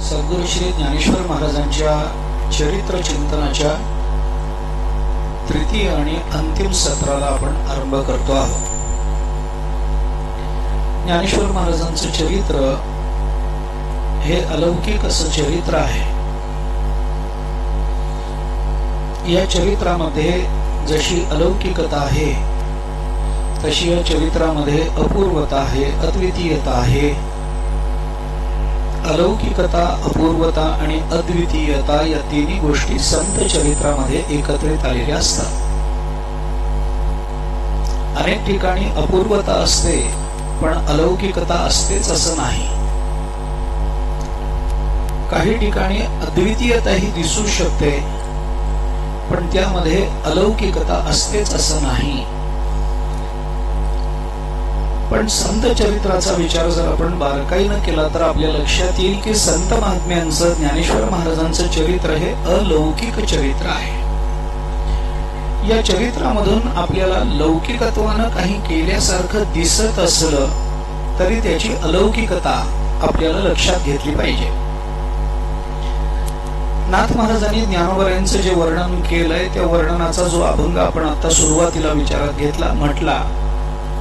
सद्गुरू श्री ज्ञानेश्वर महाराजांच्या चरित्र चिंतनाच्या तृतीय आणि अंतिम सत्राला आपण आरंभ करतो आहोत। ज्ञानेश्वर महाराजांचं चरित्र हे अलौकिक असं चरित्र आहे। या चरित्रामध्ये जशी अलौकिकता आहे तशी या चरित्रामध्ये अपूर्वता आहे, अद्वितीयता आहे। अलौकिकता, अपूर्वता आणि अद्वितीयता या तिन्ही गोष्टी संत चरित्रामध्ये एकत्रित आलेल्या असतात। अनेक ठिकाणी अपूर्वता असते पण अलौकिकता असतेच असं नाही। काही ठिकाणी अद्वितीयताही दिसू शकते पण त्यामध्ये अलौकिकता असतेच असं नाही। पण संत चरित्राचा विचार जर आपण बारकाईनं केला तर आपल्या लक्षात येईल की संत महात्म्यांचं, ज्ञानेश्वर महाराजांचं चरित्र हे अलौकिक चरित्र आहे। या चरित्रामधून आपल्याला लौकिकत्वानं काही केल्यासारखं दिसत असलं तरी त्याची अलौकिकता आपल्याला लक्षात घेतली पाहिजे। नाथ महाराजांनी ज्ञानोबरायांचं जे वर्णन केलंय त्या वर्णनाचा जो अभंग आपण आता सुरुवातीला विचारात घेतला, म्हटला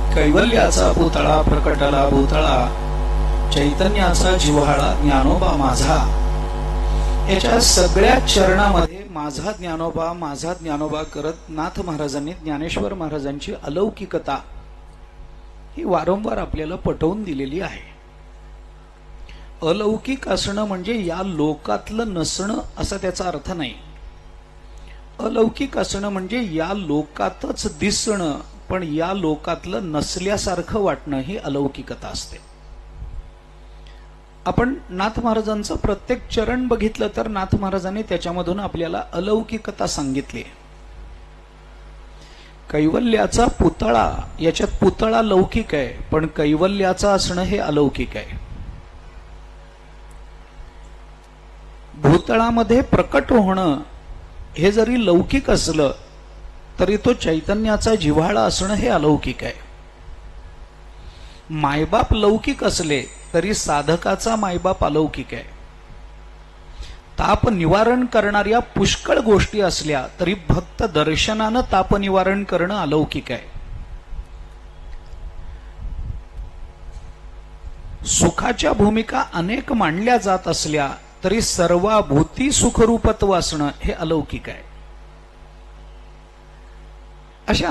कैवल्याचा पुतळा प्रकटला भूतळा, चैतन्याचा जिव्हाळा ज्ञानोबा माझा। याच्या सगळ्या चरणामध्ये माझा ज्ञानोबा करत नाथ महाराजांनी ज्ञानेश्वर महाराजांची अलौकिकता ही वारंवार आपल्याला पटवून दिलेली आहे। अलौकिक असणं म्हणजे या लोकातलं नसणं असा त्याचा अर्थ नाही। अलौकिक असणं म्हणजे या लोकातच दिसणं पण या लोकातलं नसल्यासारखं वाटणं ही अलौकिकता असते। आपण नाथ महाराजांचं प्रत्येक चरण बघितलं तर नाथ महाराजांनी त्याच्यामधून आपल्याला अलौकिकता सांगितली। कैवल्याचा पुतळा, याच्यात पुतळा लौकिक आहे पण कैवल्याचा असणं हे अलौकिक आहे। भूतळामध्ये प्रकट होणं हे जरी लौकिक असलं तरी तो चैतन्याचा जिव्हाळा असणं हे अलौकिक आहे। मायबाप लौकिक असले तरी साधकाचा मायबाप अलौकिक आहे। ताप निवारण करणाऱ्या पुष्कळ गोष्टी असल्या तरी भक्त दर्शनानं ताप निवारण करणं अलौकिक आहे। सुखाच्या भूमिका अनेक मांडल्या जात असल्या तरी सर्वाभूती सुखरूपत्व असणं हे अलौकिक आहे। अशा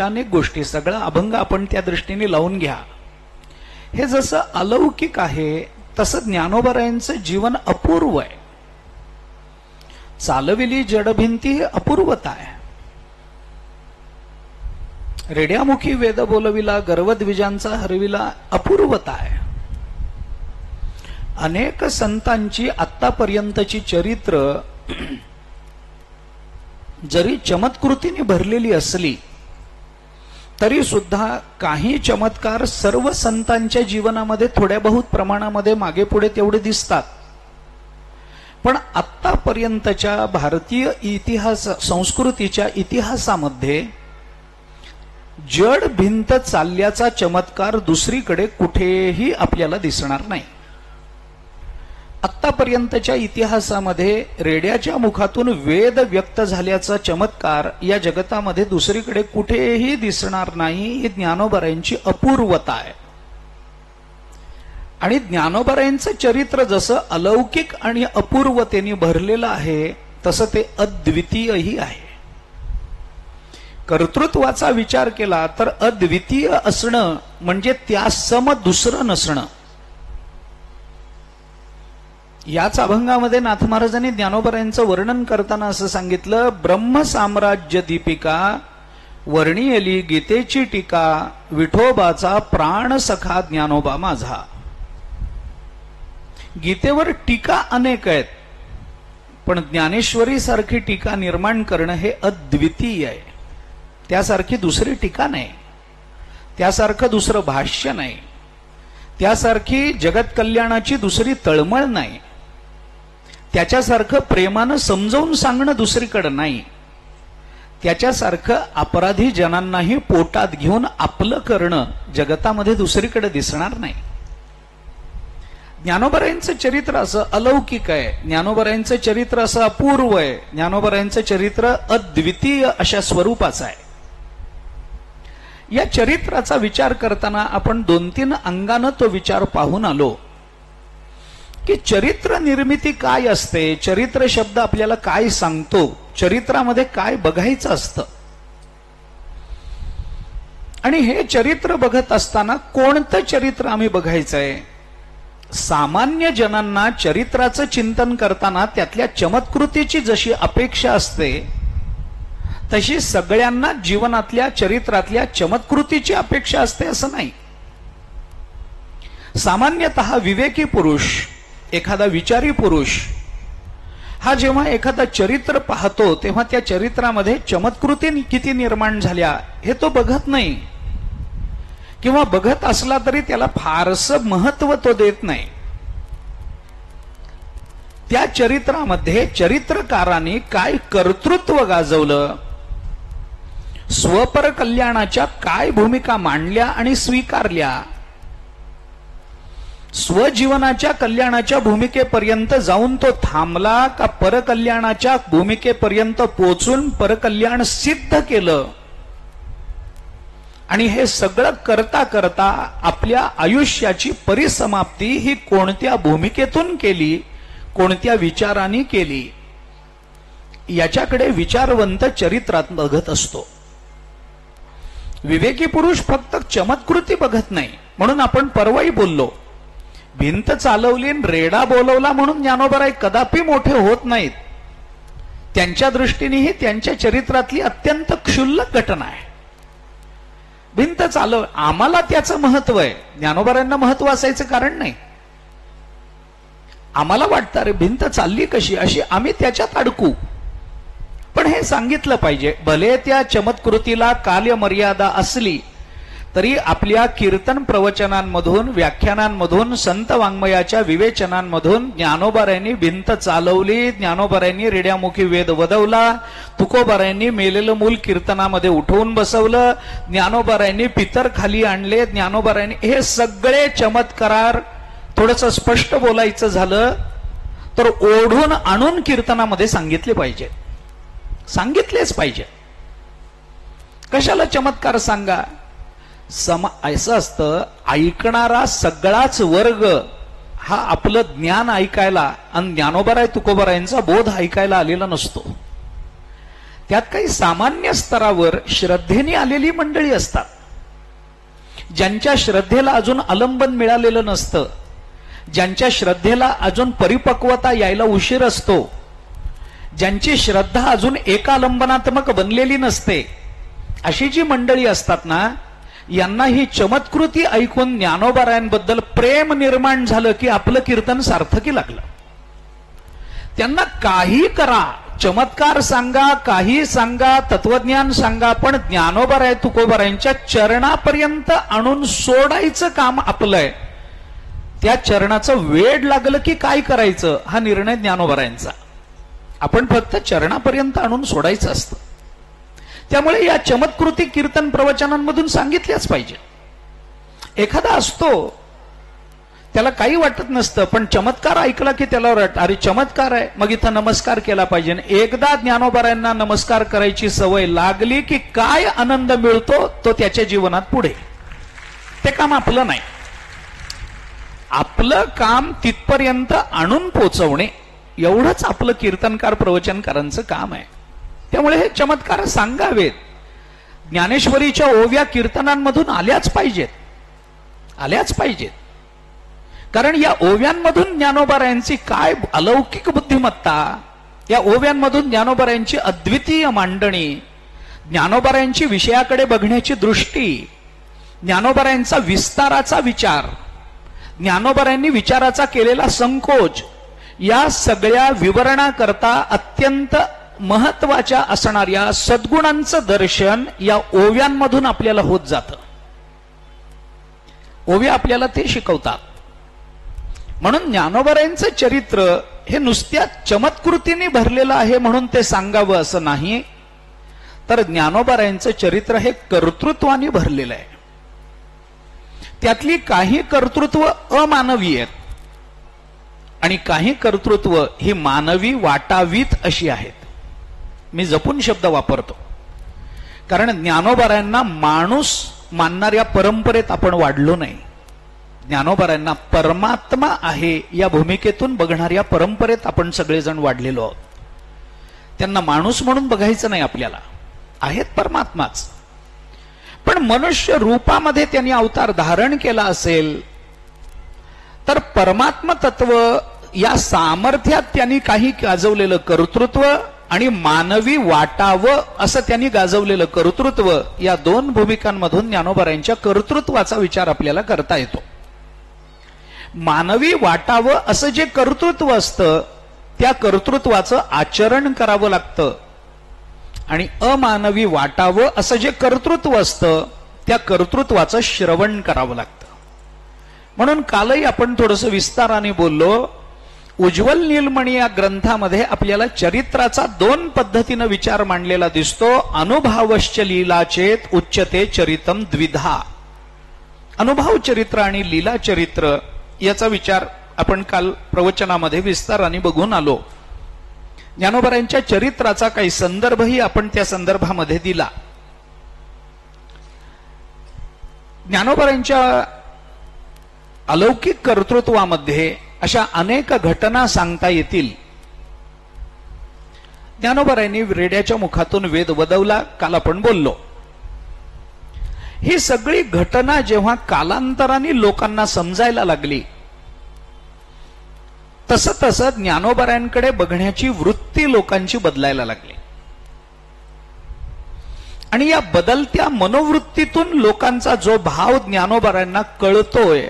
अनेक गोष्टी सगळा अभंग आपण त्या दृष्टीने लावून घ्या। हे जसं अलौकिक आहे तसं ज्ञानोबरायांचं जीवन अपूर्व आहे। चालविली जडभिंती ही अपूर्वता आहे। रेड्यामुखी वेद बोलविला, गर्वद्विजांचा हरविला अपूर्वता आहे। अनेक संतांची आतापर्यंतची चरित्र जरी चमत्कृतीने भरलेली असली तरी सुद्धा काही चमत्कार सर्व संतांच्या जीवनामध्ये थोड्या बहुत प्रमाणामध्ये मागे पुढे तेवढे दिसतात। पण आतापर्यंतच्या भारतीय इतिहास संस्कृतीच्या इतिहासामध्ये जड भिंत चालल्याचा चमत्कार दुसरीकडे कुठेही आपल्याला दिसणार नाही। आतापर्यंतच्या इतिहासामध्ये रेड्याच्या मुखातून वेद व्यक्त झाल्याचा चमत्कार या जगतामध्ये दुसरीकडे कुठेही दिसणार नाही। ही ज्ञानोबरायांची अपूर्वता आहे। आणि ज्ञानोबरायांचं चरित्र जसं अलौकिक आणि अपूर्वतेने भरलेलं आहे तसं ते अद्वितीयही आहे। कर्तृत्वाचा विचार केला तर अद्वितीय असणं म्हणजे त्या सम दुसरं नसणं। याच अभंगामध्ये नाथ महाराजांनी ज्ञानोबरायांचं वर्णन करताना असं सांगितलं, ब्रह्म साम्राज्य दीपिका वर्णियली गीतेची टीका, विठोबाचा प्राण सखा ज्ञानोबा माझा। गीतेवर टीका अनेक आहेत पण ज्ञानेश्वरी सारखी टीका निर्माण करणं हे अद्वितीय आहे। त्यासारखी दुसरी टीका नाही, त्यासारखं दुसरं भाष्य नाही, त्यासारखी जगत कल्याणाची दुसरी तळमळ नाही, त्याच्यासारखं प्रेमानं समजावून सांगणं दुसरीकडे नाही, त्याच्यासारखं अपराधी जनांनाही पोटात घेऊन आपलं करणं जगतामध्ये दुसरीकडे दिसणार नाही। ज्ञानोबरायांचं चरित्र असं अलौकिक आहे, ज्ञानोबरायांचं चरित्र असं अपूर्व आहे, ज्ञानोबरायांचं चरित्र अद्वितीय अशा स्वरूपाचं आहे. या चरित्राचा विचार करताना आपण 2-3 अंगानं तो विचार पाहून आलो की चरित्र निर्मिती काय असते, चरित्र शब्द आपल्याला काय सांगतो, चरित्रामध्ये काय बघायचं असतं. आणि हे चरित्र बघत असताना कोणतं चरित्र आम्ही बघायचंय. सामान्य जनांना चरित्राचं चिंतन करताना त्यातल्या चमत्कृतीची जशी अपेक्षा असते तशी सगळ्यांना जीवनातल्या चरित्रातल्या चमत्कृतीची अपेक्षा असते असं नाही. सामान्यतः विवेकी पुरुष, एखादा विचारी पुरुष हा जेव्हा एखादा चरित्र पाहतो तेव्हा त्या चरित्रामध्ये चमत्कृती किती निर्माण झाल्या हे तो बघत नाही, किंवा बघत असला तरी त्याला फारसं महत्व तो देत नाही. त्या चरित्रामध्ये चरित्रकारांनी काय कर्तृत्व गाजवलं, स्वपर कल्याणाच्या काय भूमिका मांडल्या आणि स्वीकारल्या, स्वजीवनाच्या कल्याणाच्या भूमिकेपर्यंत जाऊन तो थांबला का परकल्याणाच्या भूमिकेपर्यंत पोचून परकल्याण सिद्ध केलं. आणि हे सगळं करता करता आपल्या आयुष्याची परिसमाप्ती ही कोणत्या भूमिकेतून केली, कोणत्या विचारांनी केली, याच्याकडे विचारवंत चरित्रात बघत असतो. विवेकी पुरुष फक्त चमत्कृती बघत नाही. म्हणून आपण परवाही बोललो, भिंत चालवली रेडा बोलवला म्हणून ज्ञानोबराय कदापि मोठे होत नाहीत. त्यांच्या दृष्टीने ही त्यांच्या चरित्रातली अत्यंत क्षुल्लक घटना आहे. भिंत चालव, आम्हाला त्याचं महत्व आहे, ज्ञानोबरायांना महत्व असायचं कारण नाही. आम्हाला वाटतं अरे भिंत चालली कशी, अशी आम्ही त्याच्यात अडकू. पण हे सांगितलं पाहिजे, भले त्या चमत्कृतीला कालमर्यादा असली तरी आपल्या कीर्तन प्रवचनांमधून, व्याख्यानांमधून, संत वाङ्मयाच्या विवेचनांमधून ज्ञानोबारायांनी भिंत चालवली, ज्ञानोबारायांनी रेड्यामुखी वेद वदवला, तुकोबारायांनी मेलेलं मूल कीर्तनामध्ये उठवून बसवलं, ज्ञानोबारायांनी पितर खाली आणले, ज्ञानोबारायांनी, हे सगळे चमत्कार थोडंसं स्पष्ट बोलायचं झालं तर ओढून आणून कीर्तनामध्ये सांगितले पाहिजे, सांगितलेच पाहिजे. कशाला चमत्कार सांगा. असं असतं, ऐकणारा सगळाच वर्ग हा आपलं ज्ञान ऐकायला आणि ज्ञानोबराय तुकोबारायांचा बोध ऐकायला आलेला नसतो. त्यात काही सामान्य स्तरावर श्रद्धेने आलेली मंडळी असतात, ज्यांच्या श्रद्धेला अजून आलंबन मिळालेलं नसतं, ज्यांच्या श्रद्धेला अजून परिपक्वता यायला उशीर असतो, ज्यांची श्रद्धा अजून एकालंबनात्मक बनलेली नसते, अशी जी मंडळी असतात ना, यांना ही चमत्कृती ऐकून ज्ञानोबारायांबद्दल प्रेम निर्माण झालं की आपलं कीर्तन सार्थकी लागलं. त्यांना काही करा, चमत्कार सांगा, काही सांगा, तत्वज्ञान सांगा, पण ज्ञानोबाराय तुकोबारायांच्या चरणापर्यंत आणून सोडायचं काम आपलंय. त्या चरणाचं वेड लागलं की काय करायचं हा निर्णय ज्ञानोबारायांचा. आपण फक्त चरणापर्यंत आणून सोडायचं असतं. त्यामुळे या चमत्कृती कीर्तन प्रवचनांमधून सांगितल्याच पाहिजे. एखादा असतो त्याला काही वाटत नसतं, पण चमत्कार ऐकला की त्याला वाटतं अरे चमत्कार आहे, मग इथं नमस्कार केला पाहिजे. एकदा ज्ञानोबारायांना नमस्कार करायची सवय लागली की काय आनंद मिळतो तो त्याच्या जीवनात पुढे. ते काम आपलं नाही. आपलं काम तिथपर्यंत आणून पोचवणे एवढंच आपलं कीर्तनकार प्रवचनकारांचं काम आहे. त्यामुळे हे चमत्कार सांगावेत. ज्ञानेश्वरीच्या ओव्या कीर्तनांमधून आल्याच पाहिजेत, आल्याच पाहिजेत. कारण या ओव्यांमधून ज्ञानोबारायांची काय अलौकिक बुद्धिमत्ता, या ओव्यांमधून ज्ञानोबारायांची अद्वितीय मांडणी, ज्ञानोबारायांची विषयाकडे बघण्याची दृष्टी, ज्ञानोबारायांचा विस्ताराचा विचार, ज्ञानोबारायांनी विचाराचा केलेला संकोच, या सगळ्या विवरणाकरता अत्यंत महत्वाच्या असणाऱ्या सद्गुणांचं दर्शन या ओव्यांमधून आपल्याला होत जातं. ओव्या आपल्याला ते शिकवतात. म्हणून ज्ञानोबारायांचं चरित्र हे नुसत्या चमत्कृतीने भरलेलं आहे म्हणून ते सांगावं असं नाही, तर ज्ञानोबारायांचं चरित्र हे कर्तृत्वाने भरलेलं आहे. त्यातली काही कर्तृत्व अमानवीय आहेत, आणि काही कर्तृत्व ही मानवी वाटावीत अशी आहेत. मी जपून शब्द वापरतो, कारण ज्ञानोबारायांना माणूस मानणाऱ्या परंपरेत आपण वाढलो नाही. ज्ञानोबारायांना परमात्मा आहे या भूमिकेतून बघणाऱ्या परंपरेत आपण सगळेजण वाढलेलो आहोत. त्यांना माणूस म्हणून बघायचं नाही आपल्याला, आहेत परमात्माच. पण मनुष्य रूपामध्ये त्यांनी अवतार धारण केला असेल तर परमात्म तत्व या सामर्थ्यात त्यांनी काही गाजवलेलं कर्तृत्व आणि मानवी वाटावं असं त्यांनी गाजवलेलं कर्तृत्व, या दोन भूमिकांमधून ज्ञानोबारायांच्या कर्तृत्वाचा विचार आपल्याला करता येतो. मानवी वाटावं असं जे कर्तृत्व असतं त्या कर्तृत्वाचं आचरण करावं लागतं, आणि अमानवी वाटावं असं जे कर्तृत्व असतं त्या कर्तृत्वाचं श्रवण करावं लागतं. म्हणून कालही आपण थोडंसं विस्ताराने बोललो. उज्ज्वल नीलमणी या ग्रंथामध्ये आपल्याला चरित्राचा दोन पद्धतीनं विचार मांडलेला दिसतो. अनुभवश्च लीलाचेत उच्चते चरितम द्विधा. अनुभव चरित्र आणि लीला चरित्र याचा विचार आपण काल प्रवचनामध्ये विस्ताराने बघून आलो. ज्ञानोबारायांच्या चरित्राचा काही संदर्भही आपण त्या संदर्भामध्ये दिला. ज्ञानोबारायांच्या अलौकिक कर्तृत्वामध्ये अशा अनेक घटना सांगता येतील. ज्ञानोबारायांनी रेड्याच्या मुखातून वेद वदवला, काल आपण बोललो. ही सगळी घटना जेव्हा कालांतराने लोकांना समजायला लागली तसं तसं ज्ञानोबारायांकडे बघण्याची वृत्ती लोकांची बदलायला लागली, आणि या बदलत्या मनोवृत्तीतून लोकांचा जो भाव ज्ञानोबारायांना कळतोय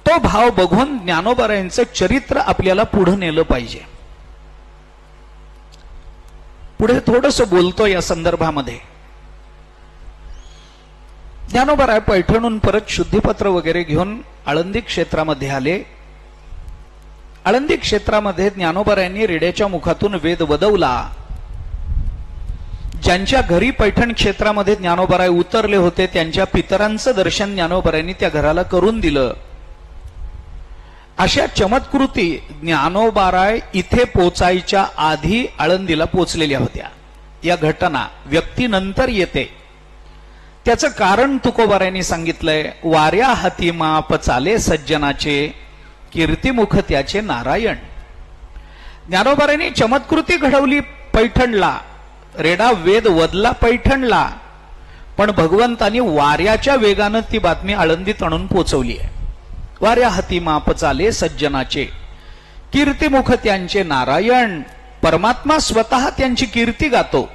तो भाव बघून ज्ञानोबारायांचं चरित्र आपल्याला पुढे नेलं पाहिजे. पुढे थोडंसं बोलतो या संदर्भामध्ये. ज्ञानोबाराय पैठणहून परत शुद्धीपत्र वगैरे घेऊन आळंदी क्षेत्रामध्ये आले. आळंदी क्षेत्रामध्ये ज्ञानोबारायांनी रेड्याच्या मुखातून वेद वदवला. ज्यांच्या घरी पैठण क्षेत्रामध्ये ज्ञानोबाराय उतरले होते त्यांच्या पितरांचं दर्शन ज्ञानोबारायांनी त्या घराला करून दिलं. अशा चमत्कृती ज्ञानोबाराय इथे पोचायच्या आधी आळंदीला पोचलेल्या होत्या. या घटना व्यक्तीनंतर येते. त्याचं कारण तुकोबारायांनी सांगितलंय. वाऱ्या हाती माप चाले सज्जनाचे कीर्तिमुख त्याचे नारायण. ज्ञानोबारायांनी चमत्कृती घडवली पैठणला, रेडा वेद वदला पैठणला, पण भगवंतांनी वाऱ्याच्या वेगानं ती बातमी आळंदीत आणून पोचवली आहे. वाऱ्या हाती माप चाले सज्जनाचे कीर्तिमुख त्यांचे नारायण. परमात्मा स्वतः त्यांची कीर्ती गातो.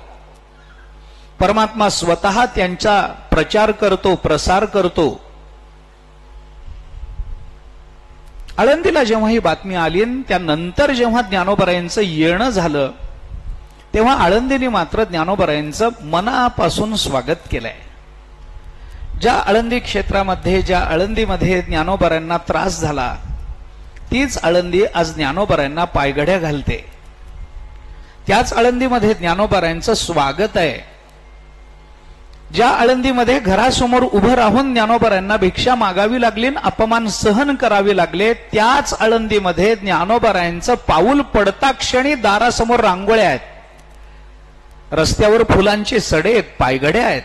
परमात्मा स्वतः त्यांचा प्रचार करतो, प्रसार करतो. आळंदीला जेव्हा ही बातमी आली, त्यानंतर जेव्हा ज्ञानोबारायांचं येणं झालं तेव्हा आळंदीने मात्र ज्ञानोबारायांचं मनापासून स्वागत केलंय. ज्या आळंदी क्षेत्रामध्ये, ज्या आळंदीमध्ये ज्ञानोबारायांना त्रास झाला तीच आळंदी आज ज्ञानोबारायांना पायघड्या घालते. त्याच आळंदीमध्ये ज्ञानोबारायांचं स्वागत आहे. ज्या आळंदीमध्ये घरासमोर उभं राहून ज्ञानोबारायांना भिक्षा मागावी लागली, अपमान सहन करावे लागले, त्याच आळंदीमध्ये ज्ञानोबारायांचं पाऊल पडता क्षणी दारासमोर रांगोळ्या आहेत, रस्त्यावर फुलांचे सडे आहेत, पायघड्या आहेत.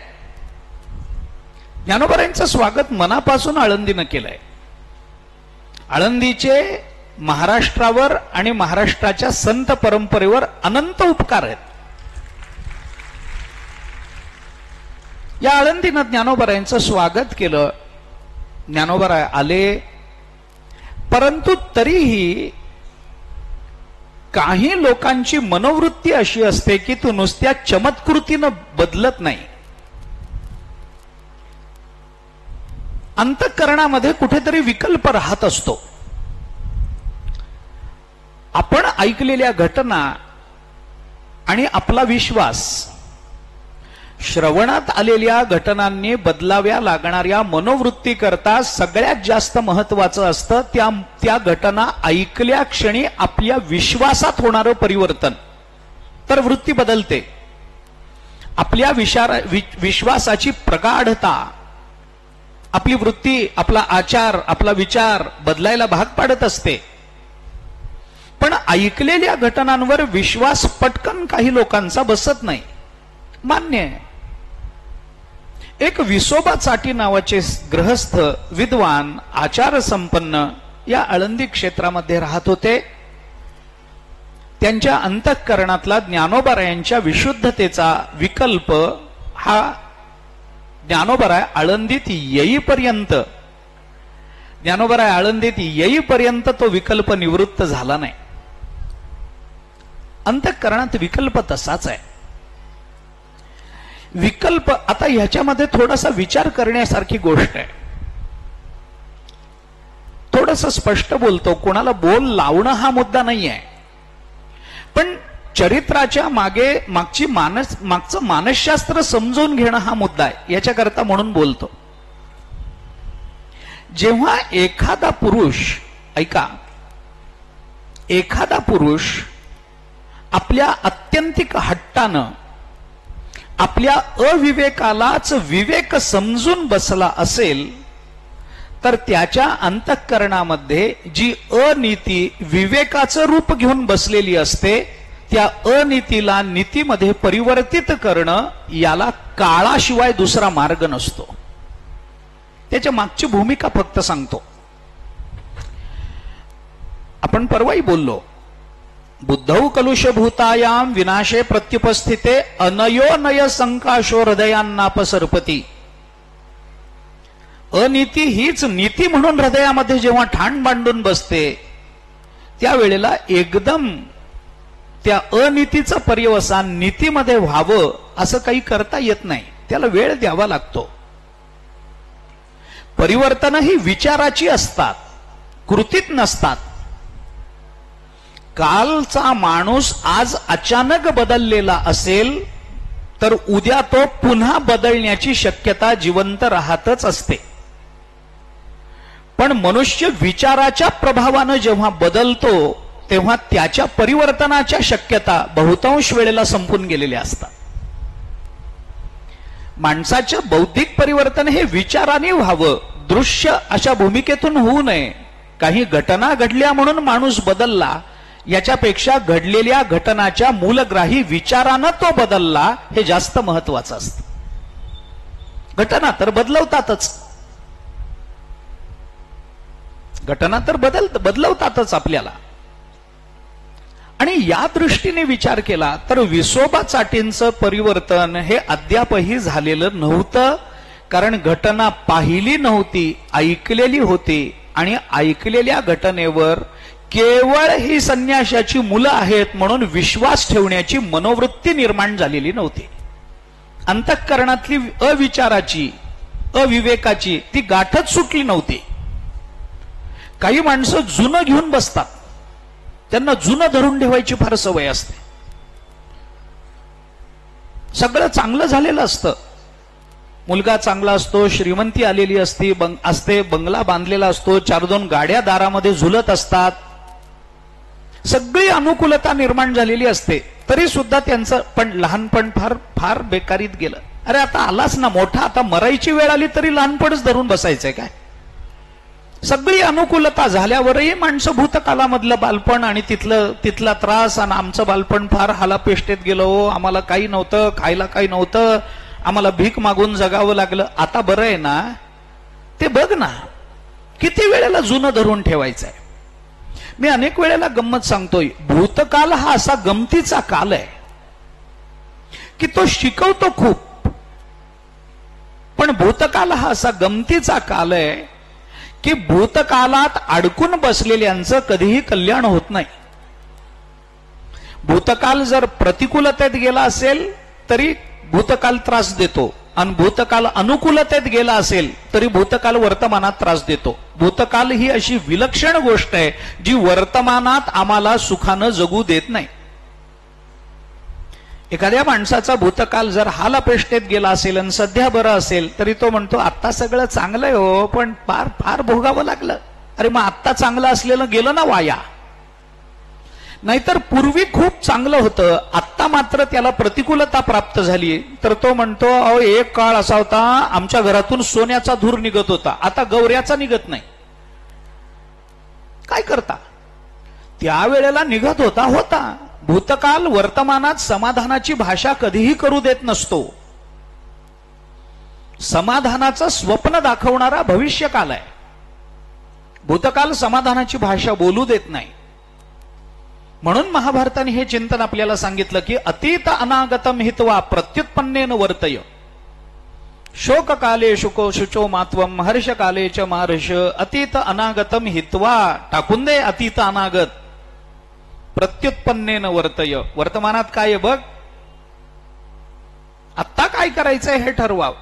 ज्ञानोबारायांचं स्वागत मनापासून आळंदीनं केलंय. आळंदीचे महाराष्ट्रावर आणि महाराष्ट्राच्या संत परंपरेवर अनंत उपकार आहेत. या आळंदीनं ज्ञानोबारायांचं स्वागत केलं. ज्ञानोबाराय आले, परंतु तरीही काही लोकांची मनोवृत्ती अशी असते की तू नुसत्या चमत्कृतीनं बदलत नाही, अंतःकरणामध्ये कुठेतरी विकल्प राहत असतो. आपण ऐकलेल्या घटना आणि आपला विश्वास, श्रवणात आलेल्या घटनांनी बदलाव्या लागणाऱ्या मनोवृत्ती करता सगळ्यात जास्त महत्वाचं असतं त्या घटना ऐकल्या क्षणी आपल्या विश्वासात होणारं परिवर्तन. तर वृत्ती बदलते. आपल्या विश्वासाची प्रगाढता, आपली वृत्ती, आपला आचार, आपला विचार बदलायला भाग पाडत असते. पण ऐकलेल्या घटनांवर विश्वास पटकन काही लोकांचा बसत नाही. मान्य आहे. एक विसोबा चाटी नावाचे गृहस्थ, विद्वान, आचार संपन्न या आळंदी क्षेत्रामध्ये राहत होते. त्यांच्या अंतःकरणातला ज्ञानोबारायांच्या विशुद्धतेचा विकल्प हा ज्ञानोबाराय आळंदीत येईपर्यंत तो विकल्प निवृत्त झाला नाही. अंतःकरणात विकल्प तसाच आहे. विकल्प, आता ह्याच्यामध्ये थोडासा विचार करण्यासारखी गोष्ट आहे. थोडस स्पष्ट बोलतो, कोणाला बोल लावणं हा मुद्दा नाही आहे, पण चरित्राच्या मागचं मानसशास्त्र समजून घेणं हा मुद्दा आहे. याच्याकरता म्हणून बोलतो. जेव्हा एखादा पुरुष आपल्या आत्यंतिक हट्टानं आपल्या अविवेकालाच विवेक समजून बसला असेल, तर त्याच्या अंतःकरणामध्ये जी अनीती विवेकाचं रूप घेऊन बसलेली असते, त्या अनीतीला नीतीमध्ये परिवर्तित करणं, याला काळाशिवाय दुसरा मार्ग नसतो. त्याच्या मागची भूमिका फक्त सांगतो. आपण परवाही बोललो, बुद्धौ कलुषभूतायाम विनाशे प्रत्युपस्थिते अनयो नय संकाशो हृदयांनापसर्पती. अनीती हीच नीती म्हणून हृदयामध्ये जेव्हा ठाण बांधून बसते, त्यावेळेला एकदम त्या अनीतीचं पर्यवसान नीतीमध्ये व्हावं असं काही करता येत नाही. त्याला वेळ द्यावा लागतो. परिवर्तन ही विचाराची असतात, कृतीत नसतात. कालचा माणूस आज अचानक बदललेला असेल, तर उद्या तो पुन्हा बदलण्याची शक्यता जिवंत राहतच असते. पण मनुष्य विचाराच्या प्रभावानं जेव्हा बदलतो, तेव्हा त्याच्या परिवर्तनाच्या शक्यता बहुतांश वेळेला संपून गेलेल्या असतात. माणसाचं बौद्धिक परिवर्तन हे विचाराने व्हावं, दृश्य अशा भूमिकेतून होऊ नये. काही घटना घडल्या म्हणून माणूस बदलला, याच्यापेक्षा घडलेल्या घटनाच्या मूलग्राही विचारानं तो बदलला, हे जास्त महत्वाचं असतं. घटना तर बदलवतातच आपल्याला. आणि या दृष्टीने विचार केला तर विसोबा चाटींचं परिवर्तन हे अद्यापही झालेलं नव्हतं. कारण घटना पाहिली नव्हती, ऐकलेली होती. आणि ऐकलेल्या घटनेवर केवळ ही संन्याशाची मुलं आहेत म्हणून विश्वास ठेवण्याची मनोवृत्ती निर्माण झालेली नव्हती. अंतःकरणातली अविचाराची, अविवेकाची ती गाठच सुटली नव्हती. काही माणसं जुनं घेऊन बसतात, त्यांना जुनं धरून ठेवायची फार सवय असते. सगळं चांगलं झालेलं असतं, मुलगा चांगला असतो, श्रीमंती आलेली असते, बंगला बांधलेला असतो, 4-2 गाड्या दारामध्ये झुलत असतात, सगळी अनुकूलता निर्माण झालेली असते, तरी सुद्धा त्यांचं पण लहानपण फार फार बेकारीत गेलं. अरे आता आलाच ना मोठा, आता मरायची वेळ आली तरी लहानपणच धरून बसायचंय काय? सगळी अनुकूलता झाल्यावरही माणसं भूतकालामधलं बालपण आणि तिथला त्रास, आणि आमचं बालपण फार हालापेष्टेत गेलो, आम्हाला काही नव्हतं, खायला काही नव्हतं, आम्हाला भीक मागून जगावं लागलं. आता बरं आहे ना, ते बघ ना, किती वेळेला जुनं धरून ठेवायचंय. मी अनेक वेळेला गंमत सांगतोय, भूतकाल हा असा गमतीचा काल आहे की तो शिकवतो खूप. पण भूतकाल हा असा गमतीचा काल आहे की भूतकालात अडकून बसलेल्यांचं कधीही कल्याण होत नाही. भूतकाल जर प्रतिकूलतेत गेला असेल तरी भूतकाल त्रास देतो, आणि भूतकाल अनुकूलतेत गेला असेल तरी भूतकाल वर्तमानात त्रास देतो. भूतकाल ही अशी विलक्षण गोष्ट आहे जी वर्तमानात आम्हाला सुखानं जगू देत नाही. एखाद्या माणसाचा भूतकाल जर हालापेष्टेत गेला असेल आणि सध्या बरं असेल तरी तो म्हणतो आत्ता सगळं चांगलं आहे हो, पण फार फार भोगावं लागलं. अरे मग आत्ता चांगलं असलेलं गेलं ना वाया. नाहीतर पूर्वी खूप चांगलं होतं, आत्ता मात्र त्याला प्रतिकूलता प्राप्त झाली. तर तो म्हणतो, अहो एक काळ असा होता आमच्या घरातून सोन्याचा धूर निघत होता, आता गौऱ्याचा निघत नाही. काय करता, त्यावेळेला निघत होता. भूतकाल वर्तमानात समाधानाची भाषा कधीही करू देत नसतो. समाधानाचं स्वप्न दाखवणारा भविष्यकाल आहे. भूतकाल समाधानाची भाषा बोलू देत नाही. म्हणून महाभारताने हे चिंतन आपल्याला सांगितलं की अतीत अनागतम हित्वा प्रत्युत्पन्नेन वर्तय. शोककाले शुचो मात्वम हर्षकाले च मार्ष. अतीत अनागतम हित्वा, टाकून दे अतीत अनागत. प्रत्युत्पन्नेन वर्तय, वर्तमानात काय बघ, आत्ता काय करायचंय हे ठरवाव.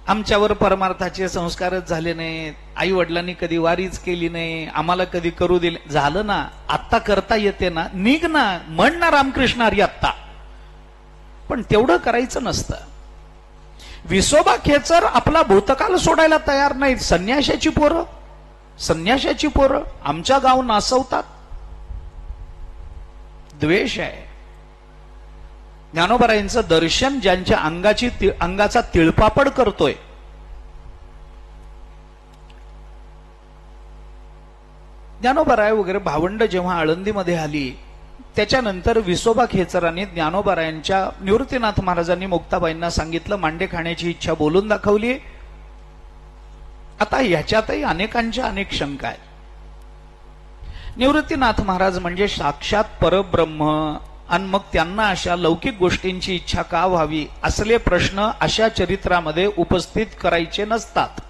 आमच्यावर परमार्थाचे संस्कारच झाले नाहीत, आई वडिलांनी कधी वारीच केली नाही, आम्हाला कधी करू दिले. झालं ना, आत्ता करता येते ना, निघ ना, म्हण ना रामकृष्ण हरी आत्ता. पण तेवढं करायचं नसतं. विसोबा खेचर आपला भूतकाल सोडायला तयार नाहीत. संन्याशाची पोरं आमच्या गाव नासवतात. द्वेष आहे. ज्ञानोबरायांचं दर्शन ज्यांच्या अंगाचा तिळपापड करतोय, ज्ञानोबराय वगैरे भावंड जेव्हा आळंदीमध्ये आली, त्याच्यानंतर विसोबा खेचरांनी ज्ञानोबरायांच्या निवृत्तीनाथ महाराजांनी मुक्ताबाईंना सांगितलं, मांडे खाण्याची इच्छा बोलून दाखवली. आता ह्याच्यातही अनेकांच्या अनेक शंका आहेत. निवृत्तीनाथ महाराज म्हणजे साक्षात परब्रह्म, आणि मग त्यांना अशा लौकिक गोष्टींची इच्छा का व्हावी, असले प्रश्न अशा चरित्रामध्ये उपस्थित करायचे नसतात.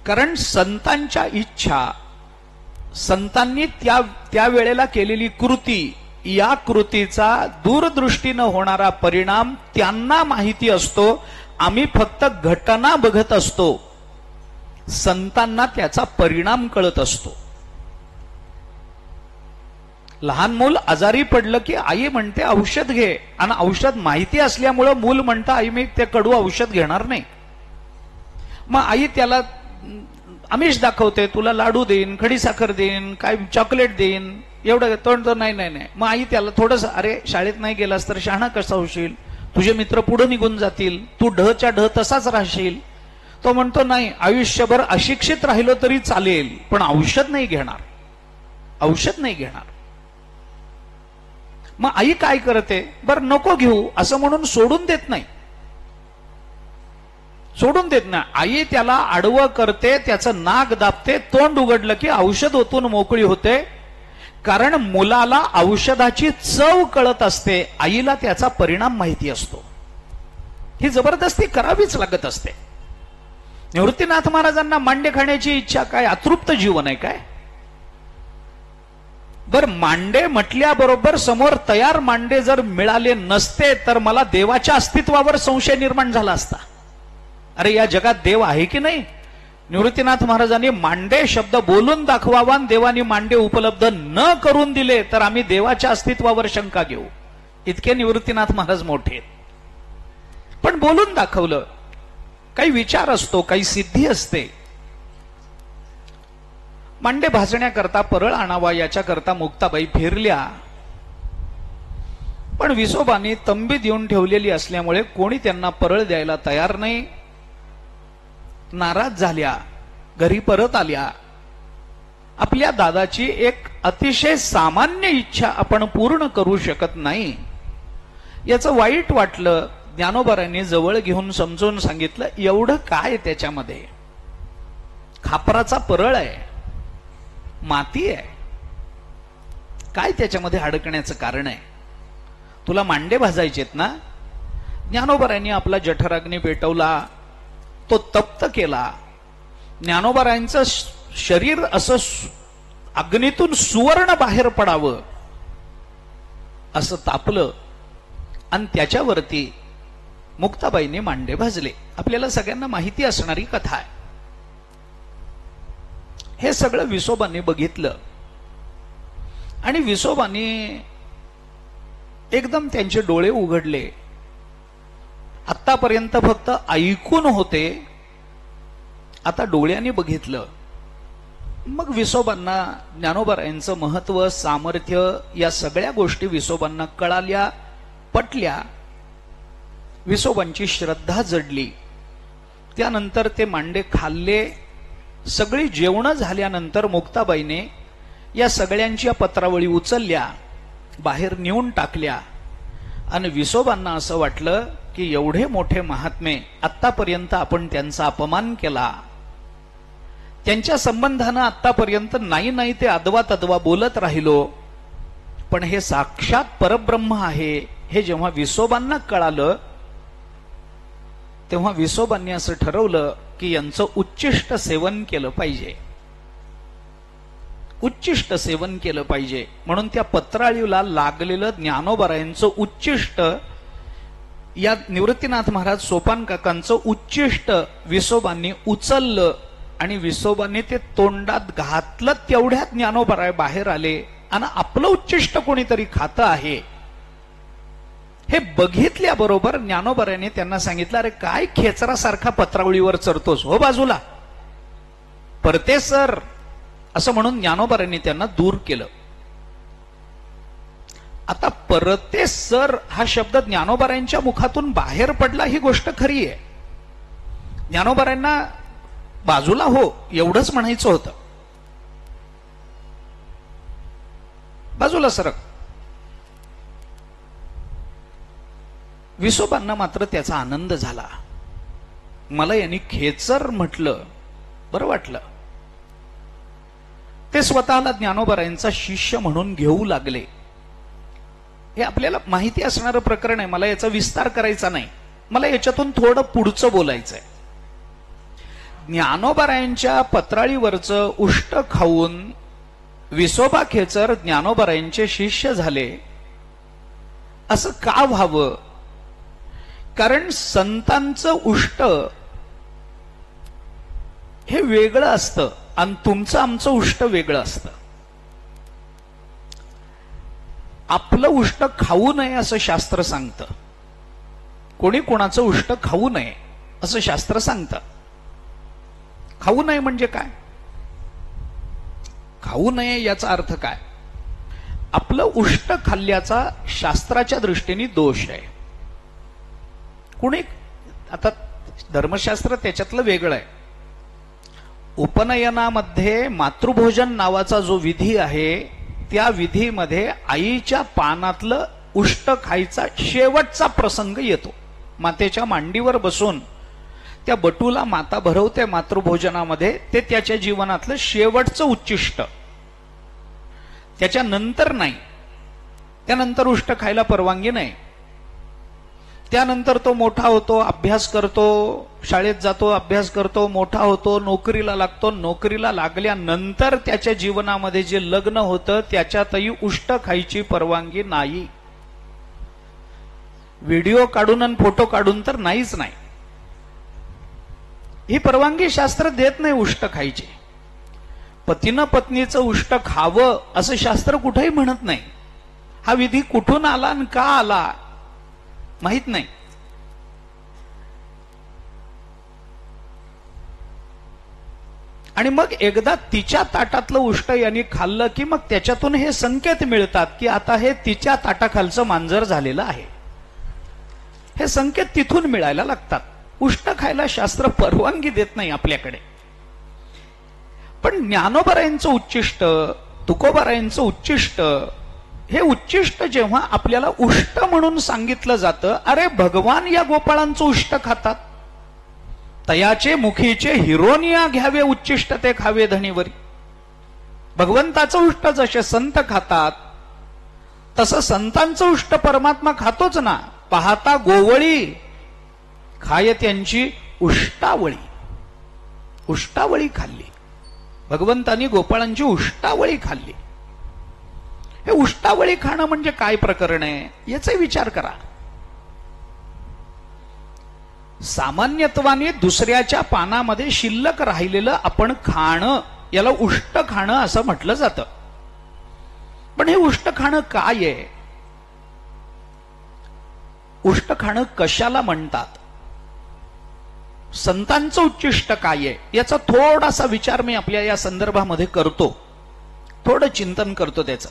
कारण संतांच्या इच्छा, संतांनी त्या वेळेला केलेली कृती, या कृतीचा दूरदृष्टीनं होणारा परिणाम त्यांना माहिती असतो. आम्ही फक्त घटना बघत असतो. संतांना त्याचा परिणाम कळत असतो. लहान मूल आजारी पडलं की आई म्हणते औषध घे, आणि औषध माहिती असल्यामुळं मूल म्हणतं आई मी ते कडू औषध घेणार नाही. मग आई त्याला आमिष दाखवते, तुला लाडू देईन, खडीसाखर देईन, काय चॉकलेट देईन, एवढं तो नाही. मग आई त्याला थोडंसं, अरे शाळेत नाही गेलास तर शहाणा कसा होशील, तुझे मित्र पुढे निघून जातील, तू ढच्या ढ तसाच राहशील. तो म्हणतो नाही, आयुष्यभर अशिक्षित राहिलो तरी चालेल, पण औषध नाही घेणार. मग आई काय करते, बरं नको घेऊ असं म्हणून सोडून देत नाही. आई त्याला आडवं करते, त्याचं नाक दाबते, तोंड उघडलं की औषध ओतून मोकळी होते. कारण मुलाला औषधाची चव कळत असते, आईला त्याचा परिणाम माहिती असतो. ही जबरदस्ती करावीच लागत असते. निवृत्तीनाथ महाराजांना मांडे खाण्याची इच्छा काय, अतृप्त जीवन आहे काय? बर मांडे म्हटल्याबरोबर समोर तयार मांडे जर मिळाले नसते तर मला देवाच्या अस्तित्वावर संशय निर्माण झाला असता. अरे या जगात देव आहे की नाही? निवृत्तीनाथ महाराजांनी मांडे शब्द बोलून दाखवावा, देवानी मांडे उपलब्ध न करून दिले तर आम्ही देवाच्या अस्तित्वावर शंका घेऊ. इतके निवृत्तीनाथ महाराज मोठे. पण बोलून दाखवलं. काही विचार असतो, काही सिद्धी असते. मांडे भाजण्याकरता परळ आणावा याच्याकरता मुक्ताबाई फिरल्या, पण विसोबानी तंबी देऊन ठेवलेली असल्यामुळे कोणी त्यांना परळ द्यायला तयार नाही. नाराज झाल्या, घरी परत आल्या. आपल्या दादाची एक अतिशय सामान्य इच्छा आपण पूर्ण करू शकत नाही याचं वाईट वाटलं. ज्ञानोबारांनी जवळ घेऊन समजून सांगितलं, एवढं काय त्याच्यामध्ये? खापराचा परळ आहे, माती आहे, काय त्याच्यामध्ये अडकण्याचं कारण आहे? तुला मांडे भाजायचेत ना? ज्ञानोबारांनी आपला जठराग्नी पेटवला, तो तप्त केला. ज्ञानोबारांचं शरीर असं अग्नीतून सुवर्ण बाहेर पडावं असं तापलं, आणि त्याच्यावरती मुक्ताबाईंनी मांडे भाजले. आपल्याला सगळ्यांना माहिती असणारी कथा आहे. हे सगळं विसोबांनी बघितलं, आणि विसोबांनी एकदम त्यांचे डोळे उघडले. आतापर्यंत फक्त ऐकून होते, आता डोळ्यांनी बघितलं. मग विसोबांना ज्ञानोबरायांचं महत्व, सामर्थ्य या सगळ्या गोष्टी विसोबांना कळाल्या, पटल्या. विसोबांची श्रद्धा जडली. त्यानंतर ते मांडे खाल्ले. सगळी जेवणं झाल्यानंतर मुक्ताबाईने या सगळ्यांच्या पत्रावळी उचलल्या, बाहेर नेऊन टाकल्या. आणि विसोबांना असं वाटलं की एवढे मोठे महात्मे, आतापर्यंत आपण त्यांचा अपमान केला, त्यांच्या संबंधानं आतापर्यंत नाही नाही ते अदवा तदवा बोलत राहिलो, पण हे साक्षात परब्रह्म आहे हे जेव्हा विसोबांना कळालं, तेव्हा विसोबांनी असं ठरवलं की यांचं उच्चिष्ट सेवन केलं पाहिजे. उच्चिष्ट सेवन केलं पाहिजे म्हणून त्या पत्राळीला लागलेलं ज्ञानोबरायांचं उच्चिष्ट, या निवृत्तीनाथ महाराज सोपान काकांचं उच्चिष्ट विसोबांनी उचललं आणि विसोबांनी ते तोंडात घातलं. तेवढ्यात ज्ञानोबराय बाहेर आले आणि आपलं उच्चिष्ट कोणीतरी खातं आहे हे बघितल्याबरोबर ज्ञानोबराने त्यांना सांगितलं, अरे काय खेचरासारखा पत्रावळीवर चरतोस, हो बाजूला, परते सर, असं म्हणून ज्ञानोबरांनी त्यांना दूर केलं. आता परते सर हा शब्द ज्ञानोबरांच्या मुखातून बाहेर पडला ही गोष्ट खरी आहे. ज्ञानोबरांना बाजूला हो एवढंच म्हणायचं होतं, बाजूला सरक. विसोबांना मात्र त्याचा आनंद झाला. मला यांनी खेचर म्हटलं, बरं वाटलं. ते स्वतःला ज्ञानोबरायांचा शिष्य म्हणून घेऊ लागले. हे आपल्याला माहिती असणारं प्रकरण आहे, मला याचा विस्तार करायचा नाही. मला याच्यातून थोडं पुढचं बोलायचंय. ज्ञानोबरायांच्या पत्राळीवरचं उष्ट खाऊन विसोबा खेचर ज्ञानोबरायांचे शिष्य झाले. असं का व्हावं? कारण संतांचं उष्ट हे वेगळं असतं आणि तुमचं आमचं उष्ट वेगळं असतं. आपलं उष्ट खाऊ नये असं शास्त्र सांगतं. कोणी कोणाचं उष्ट खाऊ नये असं शास्त्र सांगतं. खाऊ नये म्हणजे काय? खाऊ नये याचा अर्थ काय? आपलं उष्ट खाल्ल्याचा शास्त्राच्या दृष्टीने दोष आहे. कुणी आता धर्मशास्त्र त्याच्यातलं वेगळं आहे. उपनयनामध्ये मातृभोजन नावाचा जो विधी आहे, त्या विधीमध्ये आईच्या पानातलं उष्ट खायचा शेवटचा प्रसंग येतो. मातेच्या मांडीवर बसून त्या बटूला माता भरवते मातृभोजनामध्ये, ते त्याच्या जीवनातलं शेवटचं उच्चिष्ट. त्याच्यानंतर नाही, त्यानंतर उष्ट खायला परवानगी नाही. त्यानंतर तो मोठा होतो, अभ्यास करतो, शाळेत जातो, अभ्यास करतो, मोठा होतो, नोकरीला लागतो. नोकरीला लागल्यानंतर त्याच्या जीवनामध्ये जे लग्न होतं त्याच्यातही उष्ट खायची परवानगी नाही. व्हिडिओ काढून आणि फोटो काढून तर नाहीच नाही. ही परवानगी शास्त्र देत नाही उष्ट खायची. पतीनं पत्नीचं उष्ट खावं असं शास्त्र कुठेही म्हणत नाही. हा विधी कुठून आला आणि का आला माहित नाही. आणि मग एकदा तिच्या ताटातलं उष्ट यांनी खाल्लं की मग त्याच्यातून हे संकेत मिळतात की आता हे तिच्या ताटाखालचं मांजर झालेलं आहे. हे संकेत तिथून मिळायला लागतात. उष्ट खायला शास्त्र परवानगी देत नाही आपल्याकडे. पण ज्ञानोबरायांचं उच्चिष्ट, तुकोबरायांचं उच्चिष्ट, हे उच्चिष्ट जेव्हा आपल्याला उष्ट म्हणून सांगितलं जातं, अरे भगवान या गोपाळांचं उष्ट खातात, तयाचे मुखीचे हिरोनिया घ्यावे उच्चिष्ट ते खावे धणीवरी. भगवंताचं उष्ट जसे संत खातात तसं संतांचं उष्ट परमात्मा खातोच ना. पाहता गोवळी खाय त्यांची उष्टावळी. उष्टावळी खाल्ली भगवंतांनी, गोपाळांची उष्टावळी खाल्ली. हे उष्टावळी खाणं म्हणजे काय प्रकरण आहे याचा विचार करा. सामान्यत्वाने दुसऱ्याच्या पानामध्ये शिल्लक राहिलेलं आपण खाणं, याला उष्ट खाणं असं म्हटलं जातं. पण हे उष्ट खाणं काय आहे? उष्ट खाणं कशाला म्हणतात? संतांचं उच्चिष्ट काय आहे याचा थोडासा विचार मी आपल्या या संदर्भामध्ये करतो, थोडं चिंतन करतो त्याचं.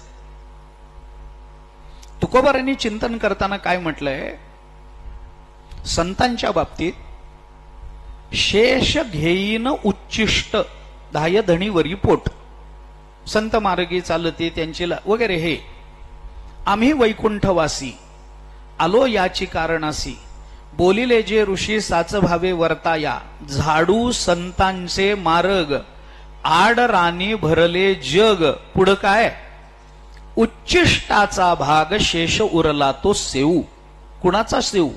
तुकोबारांनी चिंतन करताना काय म्हटलंय, संतांच्या बाबतीत शेष घेईन उच्चिष्ट धाय धणीवरी पोट, संत मार्गी चालते त्यांची वगैरे, हे आम्ही वैकुंठवासी आलो याची कारणासी, बोलिले जे ऋषी साच भावे वर्ताया, झाडू संतांचे मार्ग आड राणी भरले जग. पुढं काय, उच्चिष्टाचा भाग शेष उरला तो सेऊ. कुणाचा सेऊ?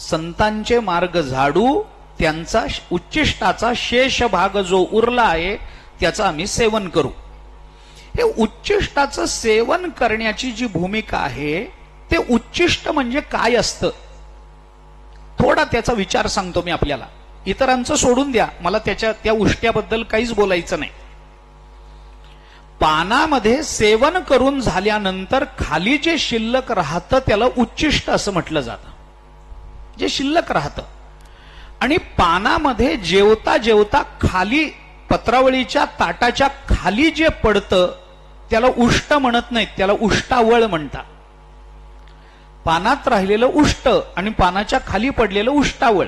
संतांचे मार्ग झाडू, त्यांचा उच्चिष्टाचा शेष भाग जो उरला आहे त्याचं आम्ही सेवन करू. हे उच्चिष्टाचं सेवन करण्याची जी भूमिका आहे, ते उच्चिष्ट म्हणजे काय असतं थोडा त्याचा विचार सांगतो मी आपल्याला. इतरांचं सोडून द्या, मला त्या उष्ट्याबद्दल काहीच बोलायचं नाही. पानामध्ये सेवन करून झाल्यानंतर खाली जे शिल्लक राहतं त्याला उच्चिष्ट असं म्हटलं जातं, जे शिल्लक राहतं. आणि पानामध्ये जेवता जेवता खाली पत्रावळीच्या ताटाच्या खाली जे पडतं त्याला उष्ट म्हणत नाहीत, त्याला उष्टावळ म्हणतात. पानात राहिलेलं उष्ट आणि पानाच्या खाली पडलेलं उष्टावळ.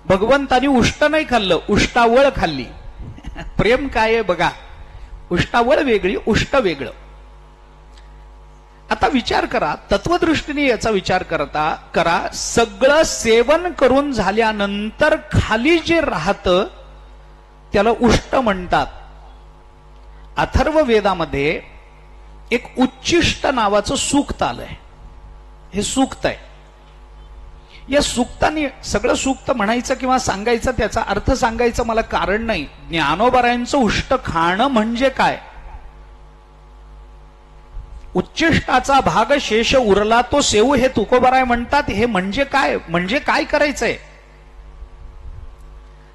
भगवंतानी उष्ट नाही खाल्लं, उष्टावळ खाल्ली. प्रेम काय आहे बघा, उष्टावळ वेगळी, उष्ट वेगळं. आता विचार करा, तत्वदृष्टीने याचा विचार करा. सगळं सेवन करून झाल्यानंतर खाली जे राहतं त्याला उष्ट म्हणतात. अथर्व वेदामध्ये एक उच्चिष्ट नावाचं सूक्त आलंय. हे सूक्त आहे. या सूक्ताने सगळं सूक्त म्हणायचं किंवा सांगायचं, त्याचा अर्थ सांगायचं मला कारण नाही. ज्ञानोबारायांचं उष्ट खाणं म्हणजे काय, उच्चिष्टाचा भाग शेष उरला तो सेऊ, हे तुकोबाराय म्हणतात. हे म्हणजे काय, म्हणजे काय करायचंय.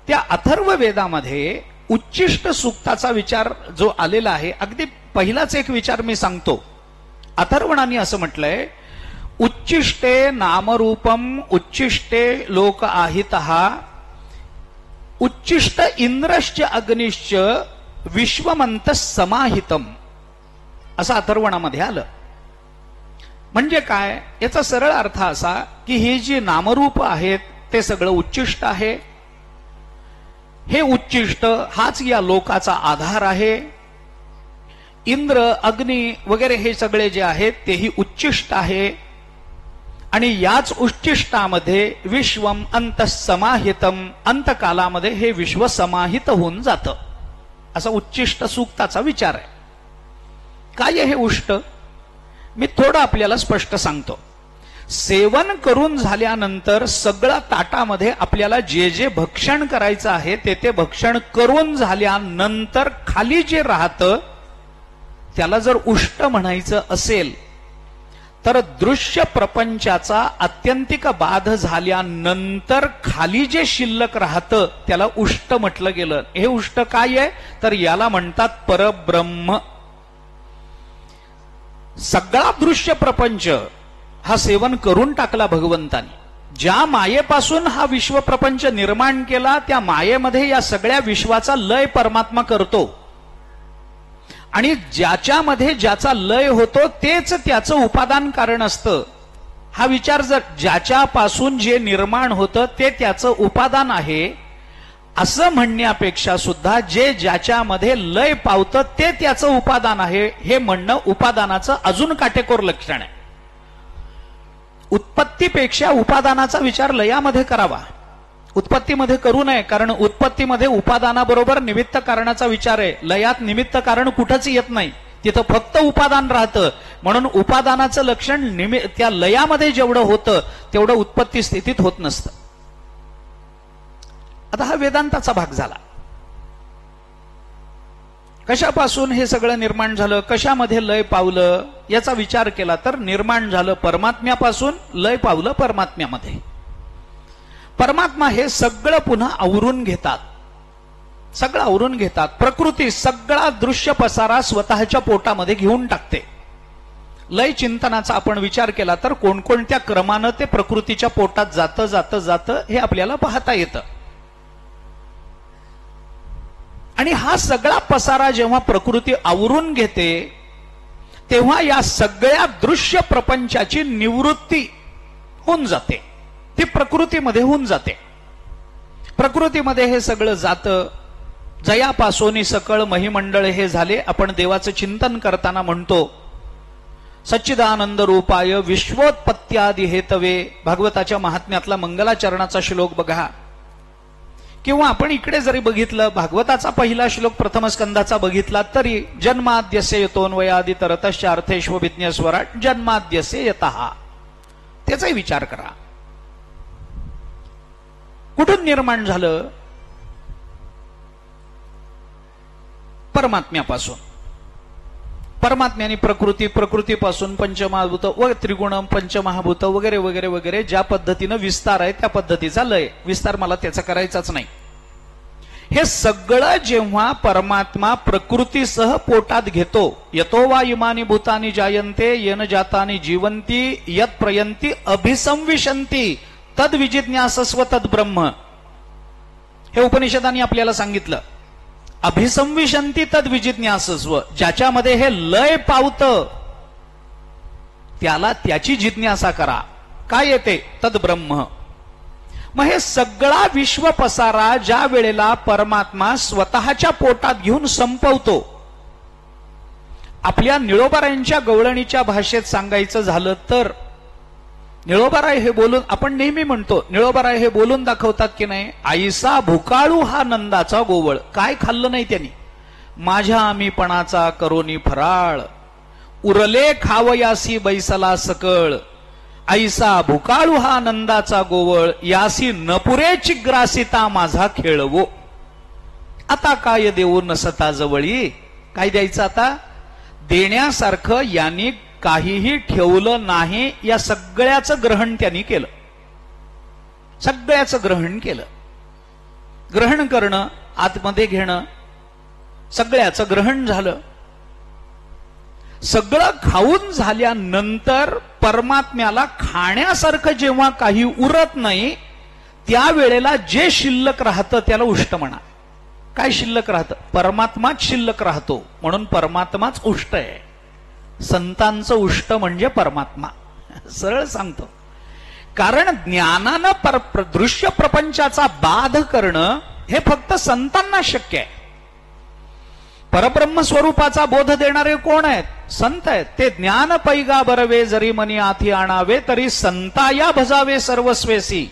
त्या अथर्व वेदामध्ये उच्चिष्ट सूक्ताचा विचार जो आलेला आहे, अगदी पहिलाच एक विचार मी सांगतो. अथर्वणाने असं म्हटलंय, उच्चिष्टे नामरूपम उच्चिष्टे लोक आहितः, उच्चिष्ट इंद्रश्च अग्निश्च विश्वमंत समाहितम, असं अथर्वणामध्ये आलं. म्हणजे काय, याचा सरळ अर्थ असा की ही जी नामरूप आहेत ते सगळं उच्चिष्ट आहे. हे उच्चिष्ट हाच या लोकाचा आधार आहे. इंद्र अग्नी वगैरे हे सगळे जे आहेत तेही उच्चिष्ट आहे. आणि याच उच्चिष्टामध्ये विश्वम अंतसमाहितम, अंतकालामध्ये हे विश्व समाहित होऊन जातं. असा उच्चिष्ट सूक्ताचा विचार आहे. काय हे उष्ट, मी थोडं आपल्याला स्पष्ट सांगतो. सेवन करून झाल्यानंतर सगळं ताटामध्ये आपल्याला जे जे भक्षण करायचं आहे ते भक्षण करून झाल्यानंतर खाली जे राहतं त्याला जर उष्ट म्हणायचं असेल तर दृश्य प्रपंचाचा आत्यंतिक बाध झाल्यानंतर खाली जे शिल्लक राहतं त्याला उष्ट म्हटलं गेलं. हे उष्ट काय आहे तर याला म्हणतात परब्रह्म. सगळा दृश्य प्रपंच हा सेवन करून टाकला भगवंतानी. ज्या मायेपासून हा विश्व प्रपंच निर्माण केला त्या मायेमध्ये या सगळ्या विश्वाचा लय परमात्मा करतो. आणि ज्याच्यामध्ये ज्याचा लय होतो तेच त्याचं उपादान कारण असतं. हा विचार जर ज्याच्यापासून जे निर्माण होतं ते त्याचं उपादान आहे असं म्हणण्यापेक्षा सुद्धा जे ज्याच्यामध्ये लय पावतं ते त्याचं उपादान आहे हे म्हणणं उपादानाचं अजून काटेकोर लक्षण आहे. उत्पत्तीपेक्षा उपादानाचा विचार लयामध्ये करावा, उत्पत्तीमध्ये करू नये. कारण उत्पत्तीमध्ये उपादानाबरोबर निमित्त कारणाचा विचार आहे. लयात निमित्त कारण कुठंच येत नाही, तिथं फक्त उपादान राहतं. म्हणून उपादानाचं लक्षण त्या लयामध्ये जेवढं होतं तेवढं उत्पत्ती स्थितीत होत नसतं. आता हा वेदांताचा भाग झाला. कशापासून हे सगळं निर्माण झालं, कशामध्ये लय पावलं याचा विचार केला तर निर्माण झालं परमात्म्यापासून, लय पावलं परमात्म्यामध्ये. परमात्मा हे सगळं पुन्हा आवरून घेतात, सगळं आवरून घेतात. प्रकृती सगळा दृश्य पसारा स्वतःच्या पोटामध्ये घेऊन टाकते. लय चिंतनाचा आपण विचार केला तर कोणकोणत्या क्रमानं ते प्रकृतीच्या पोटात जातं जातं जातं हे आपल्याला पाहता येतं. आणि हा सगळा पसारा जेव्हा प्रकृती आवरून घेते तेव्हा या सगळ्या दृश्य प्रपंचाची निवृत्ती होऊन जाते, ती प्रकृतीमध्ये होऊन जाते. प्रकृतीमध्ये हे सगळं जातं. जयापासोनी सकळ महिमंडळ हे झाले. आपण देवाचं चिंतन करताना म्हणतो सच्चिदानंद रूपाय विश्वोत्पत्त्यादी हेतवे, भागवताच्या महात्म्यातला मंगलाचरणाचा श्लोक बघा, किंवा आपण इकडे जरी बघितलं भागवताचा पहिला श्लोक प्रथम स्कंधाचा बघितला तरी जन्माद्यस्य यतोन्वयादि तरतश्च अर्थेष्व विज्ञस्वराट जन्माद्यस्य यतः, त्याचाही विचार करा. कुठून निर्माण झालं? परमात्म्यापासून. परमात्म्याने प्रकृती, प्रकृतीपासून पंचमहाभूत व त्रिगुण पंचमहाभूत वगैरे वगैरे वगैरे ज्या पद्धतीनं विस्तार आहे त्या पद्धतीचा लय. विस्तार मला त्याचा करायचाच नाही. हे सगळं जेव्हा परमात्मा प्रकृतीसह पोटात घेतो, यतो वा इमानी भूतानी जायन्ते येन जातानी जीवंती यत प्रयंती अभिसंविशंती तद विजिज्ञासस्व तद ब्रह्म, हे उपनिषदांनी आपल्याला सांगितलं. अभिसंविशंती तद विजिज्ञासस्व, ज्याच्यामध्ये हे लय पावतं त्याला त्याची जिज्ञासा करा. काय येते? तद ब्रह्म. मग हे सगळा विश्व पसारा ज्या वेळेला परमात्मा स्वतःच्या पोटात घेऊन संपवतो, आपल्या निळोबारायांच्या गवळणीच्या भाषेत सांगायचं झालं तर निळोबाराय हे बोलून, आपण नेहमी म्हणतो निळोबाराय हे बोलून दाखवतात की नाही, आईसा भुकाळू हा नंदाचा गोवळ. काय खाल्लं नाही त्यांनी? माझ्या आम्हीपणाचा करोनी फराळ, उरले खावयासी बैसला सकळ, ऐसा भुकाळू हा नंदाचा गोवळ, यासी नपुरे चिग्रासिता माझा खेळवो. आता काय देऊ नसता जवळी? काय द्यायचं आता? देण्यासारखं यांनी काहीही ठेवलं नाही. या सगळ्याचं ग्रहण त्यांनी केलं, सगळ्याचं ग्रहण केलं. ग्रहण करणं, आतमध्ये घेणं, सगळ्याचं ग्रहण झालं. सगळं खाऊन झाल्यानंतर परमात्म्याला खाण्यासारखं जेव्हा काही उरत नाही त्यावेळेला जे शिल्लक राहतं त्याला उष्ट म्हणा. काय शिल्लक राहतं? परमात्माच शिल्लक राहतो, म्हणून परमात्माच उष्ट आहे. संतांचं उष्ट म्हणजे परमात्मा. सरळ सांगतो, कारण ज्ञानानं दृश्य प्रपंचाचा बाध करणं हे फक्त संतांना शक्य आहे. परब्रह्म स्वरूपाचा बोध देणारे कोण आहेत? संत आहेत. ते ज्ञान पैगा बरवे जरी मनी आथी आणावे तरी संताया भजावे सर्वस्वेसी.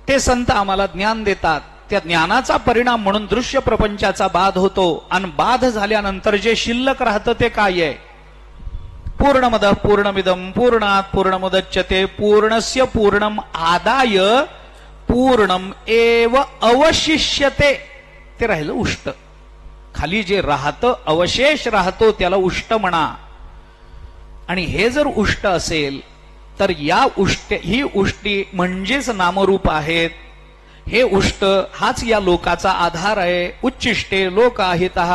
ते संत आम्हाला ज्ञान देतात. त्या ज्ञानाचा परिणाम म्हणून दृश्य प्रपंचाचा बाध होतो, आणि बाध झाल्यानंतर जे शिल्लक राहतं ते काय आहे? पूर्णमदः पूर्णमिदं पूर्णात् पूर्णमुदच्यते पूर्णस्य पूर्णम आदाय पूर्णम एव अवशिष्यते. ते राहिलं उष्ट. खाली जे राहतं, अवशेष राहतो, त्याला उष्ट म्हणा. आणि हे जर उष्ट असेल तर या ही उष्टी म्हणजेच नामरूप आहेत. हे उष्ट हाच या लोकाचा आधार आहे. उच्चिष्टे लोकाहितः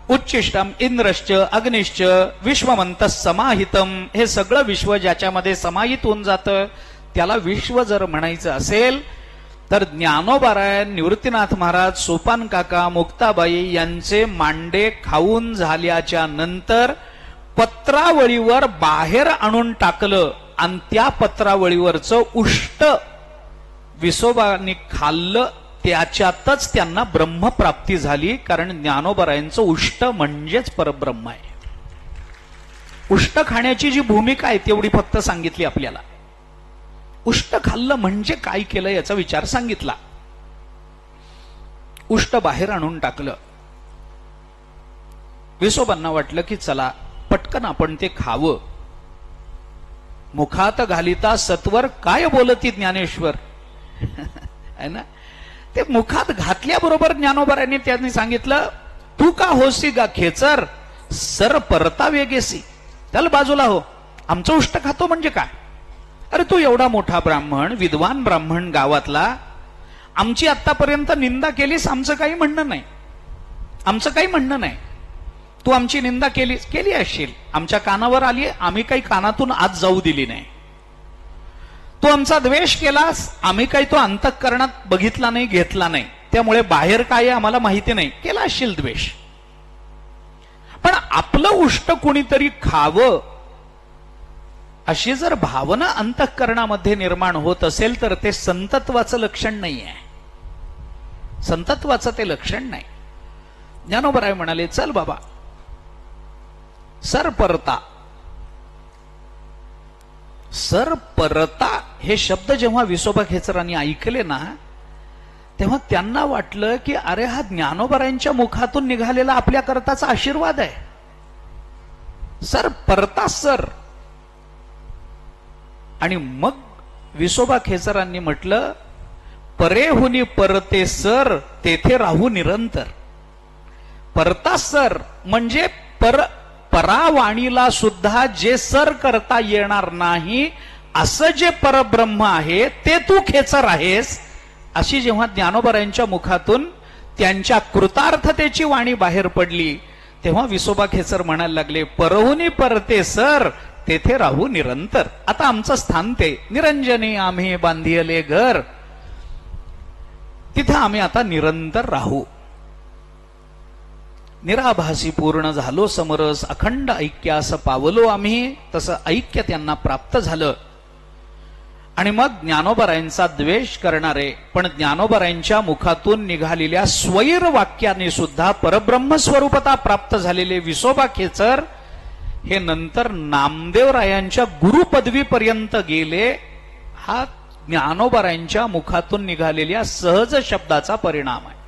उच्चिष्टम इंद्रश्च अग्निश्च विश्वमंत समाहितम. हे सगळं विश्व ज्याच्यामध्ये समाहित होऊन जातं त्याला विश्व जर म्हणायचं असेल तर ज्ञानोबाराय, निवृत्तीनाथ महाराज, सोपान काका, मुक्ताबाई यांचे मांडे खाऊन झाल्याच्या नंतर पत्रावळीवर बाहेर आणून टाकलं, आणि त्या पत्रावळीवरचं उष्ट विसोबांनी खाल्लं. त्याच्यातच त्यांना ब्रह्मप्राप्ती झाली, कारण ज्ञानोबारायांचं उष्ट म्हणजेच परब्रह्म आहे. उष्ट खाण्याची जी भूमिका आहे तेवढी फक्त सांगितली आपल्याला. उष्ट खाल्लं म्हणजे काय केलं याचा विचार सांगितला. उष्ट बाहेर आणून टाकलं. विसोबांना वाटलं की चला पटकन आपण ते खावं. मुखात घालिता सत्वर काय बोलती ज्ञानेश्वर है ना. ते मुखात घातल्याबरोबर ज्ञानोबारांनी त्यांनी सांगितलं, तू का होसी गा खेचर सर परता वेगेसी. त्याला बाजूला हो, आमचं उष्ट खातो म्हणजे काय? अरे तू एवढा मोठा ब्राह्मण, विद्वान ब्राह्मण गावातला, आमची आतापर्यंत निंदा केलीस, आमचं काही म्हणणं नाही, आमचं काही म्हणणं नाही. तू आमची निंदा केली असशील, आमच्या कानावर आली, आम्ही काही कानातून आत जाऊ दिली नाही. तू आमचा द्वेष केलास, आम्ही काही तो अंतःकरणात बघितला नाही, घेतला नाही. त्यामुळे बाहेर काय आहे आम्हाला माहिती नाही, केला असशील द्वेष. पण आपलं उष्ट कुणीतरी खावं अशी जर भावना अंतःकरणामध्ये निर्माण होत असेल तर ते संतत्वाचं लक्षण नाही आहे. संतत्वाचं ते लक्षण नाही. ज्ञानोबराय म्हणाले, चल बाबा सर परता. सर परता हे शब्द जेव्हा विसोबा खेचरांनी ऐकले ना, तेव्हा त्यांना वाटलं की अरे हा ज्ञानोबरायांच्या मुखातून निघालेला आपल्या करताचा आशीर्वाद आहे. सर परता सर. आणि मग विसोबा खेचरांनी म्हटलं, परेहुनी परते सर तेथे राहू निरंतर. परता सर म्हणजे परावाणीला सुद्धा जे सर करता येणार नाही असं जे परब्रह्म आहे ते तू खेचर आहेस. अशी जेव्हा ज्ञानोबरायांच्या मुखातून त्यांच्या कृतार्थतेची वाणी बाहेर पडली तेव्हा विसोबा खेचर म्हणायला लागले, परहुनी परते सर तेथे राहू निरंतर. आता आमचं स्थान ते निरंजनी आम्ही बांधिले घर, तिथं आम्ही आता निरंतर राहू. निराभासी पूर्ण झालो समरस, अखंड ऐक्यास पावलो आम्ही. तसं ऐक्य त्यांना प्राप्त झालं. आणि मग ज्ञानोबरायांचा द्वेष करणारे पण ज्ञानोबरायांच्या मुखातून निघालेल्या स्वैर वाक्याने सुद्धा परब्रह्म स्वरूपता प्राप्त झालेले विसोबा खेचर हे नंतर नामदेवरायांच्या गुरुपदवीपर्यंत गेले. हा ज्ञानोबरायांच्या मुखातून निघालेल्या सहज शब्दाचा परिणाम आहे.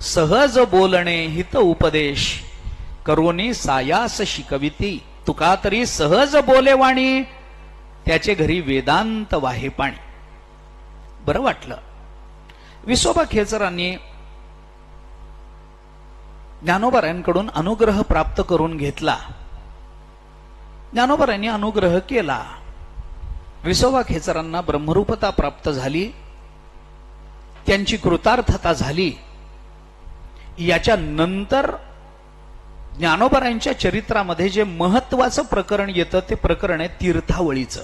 सहज बोलणे हित उपदेश करोनी सायास शिकविती. तुका तरी सहज बोलेवाणी त्याचे घरी वेदांत वाहे पाणी. बरं वाटलं. विसोबा खेचरांनी ज्ञानोबरायांकडून अनुग्रह प्राप्त करून घेतला. ज्ञानोबरायांनी अनुग्रह केला. विसोबा खेचरांना ब्रह्मरूपता प्राप्त झाली. त्यांची कृतार्थता झाली. याच्या नंतर ज्ञानोबरायांच्या चरित्रामध्ये जे महत्वाचं प्रकरण येतं ते प्रकरण आहे तीर्थावळीचं.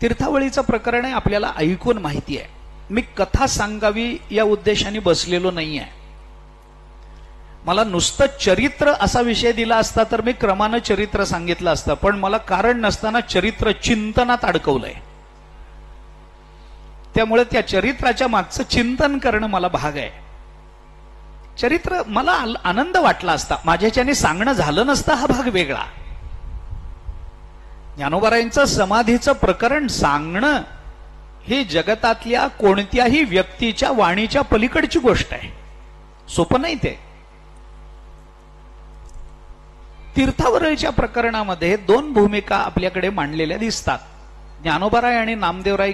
तीर्थावळीचं प्रकरण आहे आपल्याला ऐकून माहिती आहे. मी कथा सांगावी या उद्देशाने बसलेलो नाही आहे. मला नुसतं चरित्र असा विषय दिला असता तर मी क्रमानं चरित्र सांगितलं असतं, पण मला कारण नसताना चरित्र चिंतनात अडकवलंय. त्यामुळे त्या चरित्राच्या मागचं चिंतन करणं मला भाग आहे. चरित्र मला आनंद वाटला असता, माझ्याच्याने सांगणं झालं नसतं, हा भाग वेगळा. ज्ञानोबरायांचं समाधीचं प्रकरण सांगणं ही जगतातल्या कोणत्याही व्यक्तीच्या वाणीच्या पलीकडची गोष्ट आहे. सोपं नाही ते. तीर्थावळीच्या प्रकरणामध्ये दोन भूमिका आपल्याकडे मांडलेल्या दिसतात. ज्ञानोबराय आणि नामदेवराय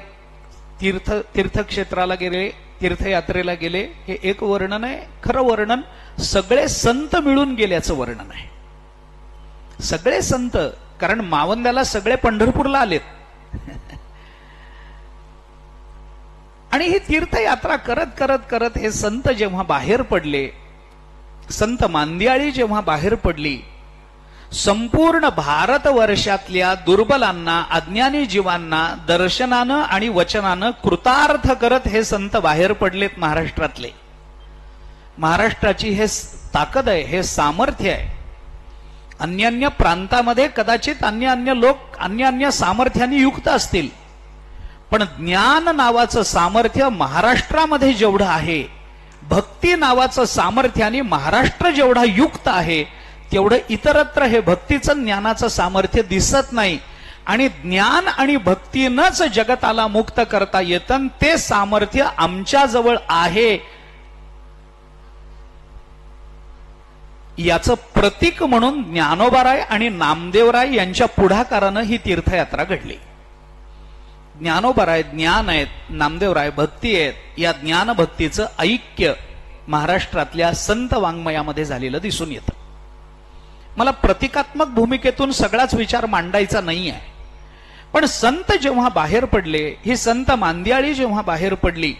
तीर्थक्षेत्राला गेले, तीर्थयात्रेला गेले, हे एक वर्णन आहे. खरं वर्णन सगळे संत मिळून गेल्याचं वर्णन आहे. सगळे संत, कारण मावंद्याला सगळे पंढरपूरला आलेत. आणि ही तीर्थयात्रा करत करत करत हे संत जेव्हा बाहेर पडले, संत मांदियाळी जेव्हा बाहेर पडली, संपूर्ण भारतवर्षातल्या दुर्बलांना, अज्ञानी जीवांना दर्शनानं आणि वचनानं कृतार्थ करत हे संत बाहेर पडलेत महाराष्ट्रातले. महाराष्ट्राची हे ताकद आहे, हे सामर्थ्य आहे. अन्य प्रांतामध्ये कदाचित अन्य लोक अन्य सामर्थ्याने युक्त असतील, पण ज्ञान नावाचं सामर्थ्य महाराष्ट्रामध्ये जेवढं आहे, भक्ती नावाचं सामर्थ्याने महाराष्ट्र जेवढा युक्त आहे, तेवढं इतरत्र हे भक्तीचं ज्ञानाचं सामर्थ्य दिसत नाही. आणि ज्ञान आणि भक्तीनंच जगताला मुक्त करता येतं, ते सामर्थ्य आमच्या जवळ आहे. याचं प्रतीक म्हणून ज्ञानोबाराय आणि नामदेवराय यांच्या पुढाकारानं ही तीर्थयात्रा घडली. ज्ञानोबाराय ज्ञान आहेत, नामदेवराय भक्ती आहेत. या ज्ञान भक्तीचं ऐक्य महाराष्ट्रातल्या संत वाङ्मयामध्ये झालेलं दिसून येतं. मला प्रतिकात्मक भूमिकेतून सगळाच विचार मांडायचा नाही आहे, पण संत जेव्हा बाहेर पडले, ही संत मांदियाळी जेव्हा बाहेर पडली,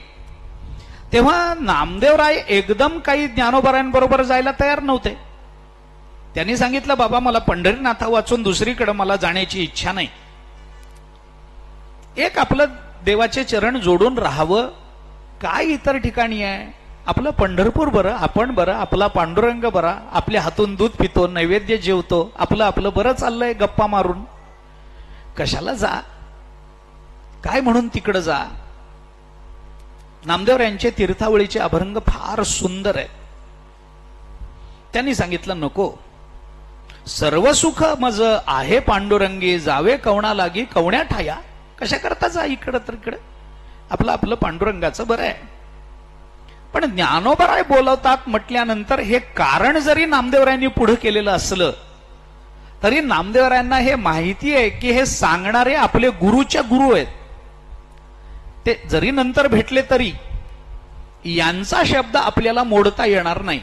तेव्हा नामदेवराय एकदम काही ज्ञानोबरायांबरोबर जायला तयार नव्हते. त्यांनी सांगितलं, बाबा मला पंढरीनाथा वाचून दुसरीकडे मला जाण्याची इच्छा नाही. एक आपलं देवाचे चरण जोडून राहावं, काय इतर ठिकाणी आहे? आपलं पंढरपूर बरं, आपण बरं, आपला पांडुरंग बरा, आपल्या हातून दूध पितो, नैवेद्य जेवतो, आपलं बरं चाललंय गप्पा मारून. कशाला जा? काय म्हणून तिकडं जा? नामदेवरायांचे तीर्थावळीचे अभंग फार सुंदर आहेत. त्यांनी सांगितलं नको, सर्व सुख मज आहे पांडुरंगी, जावे कवणा लागी कवण्या ठाया. कशा करता जा इकडं तर इकडं, आपलं पांडुरंगाचं बरं आहे. पण ज्ञानोबराय बोलवतात म्हटल्यानंतर हे कारण जरी नामदेवरायांनी पुढे केलेलं असलं तरी नामदेवरायांना हे माहिती आहे की हे सांगणारे आपले गुरुच्या गुरु आहेत. ते जरी नंतर भेटले तरी यांचा शब्द आपल्याला मोडता येणार नाही.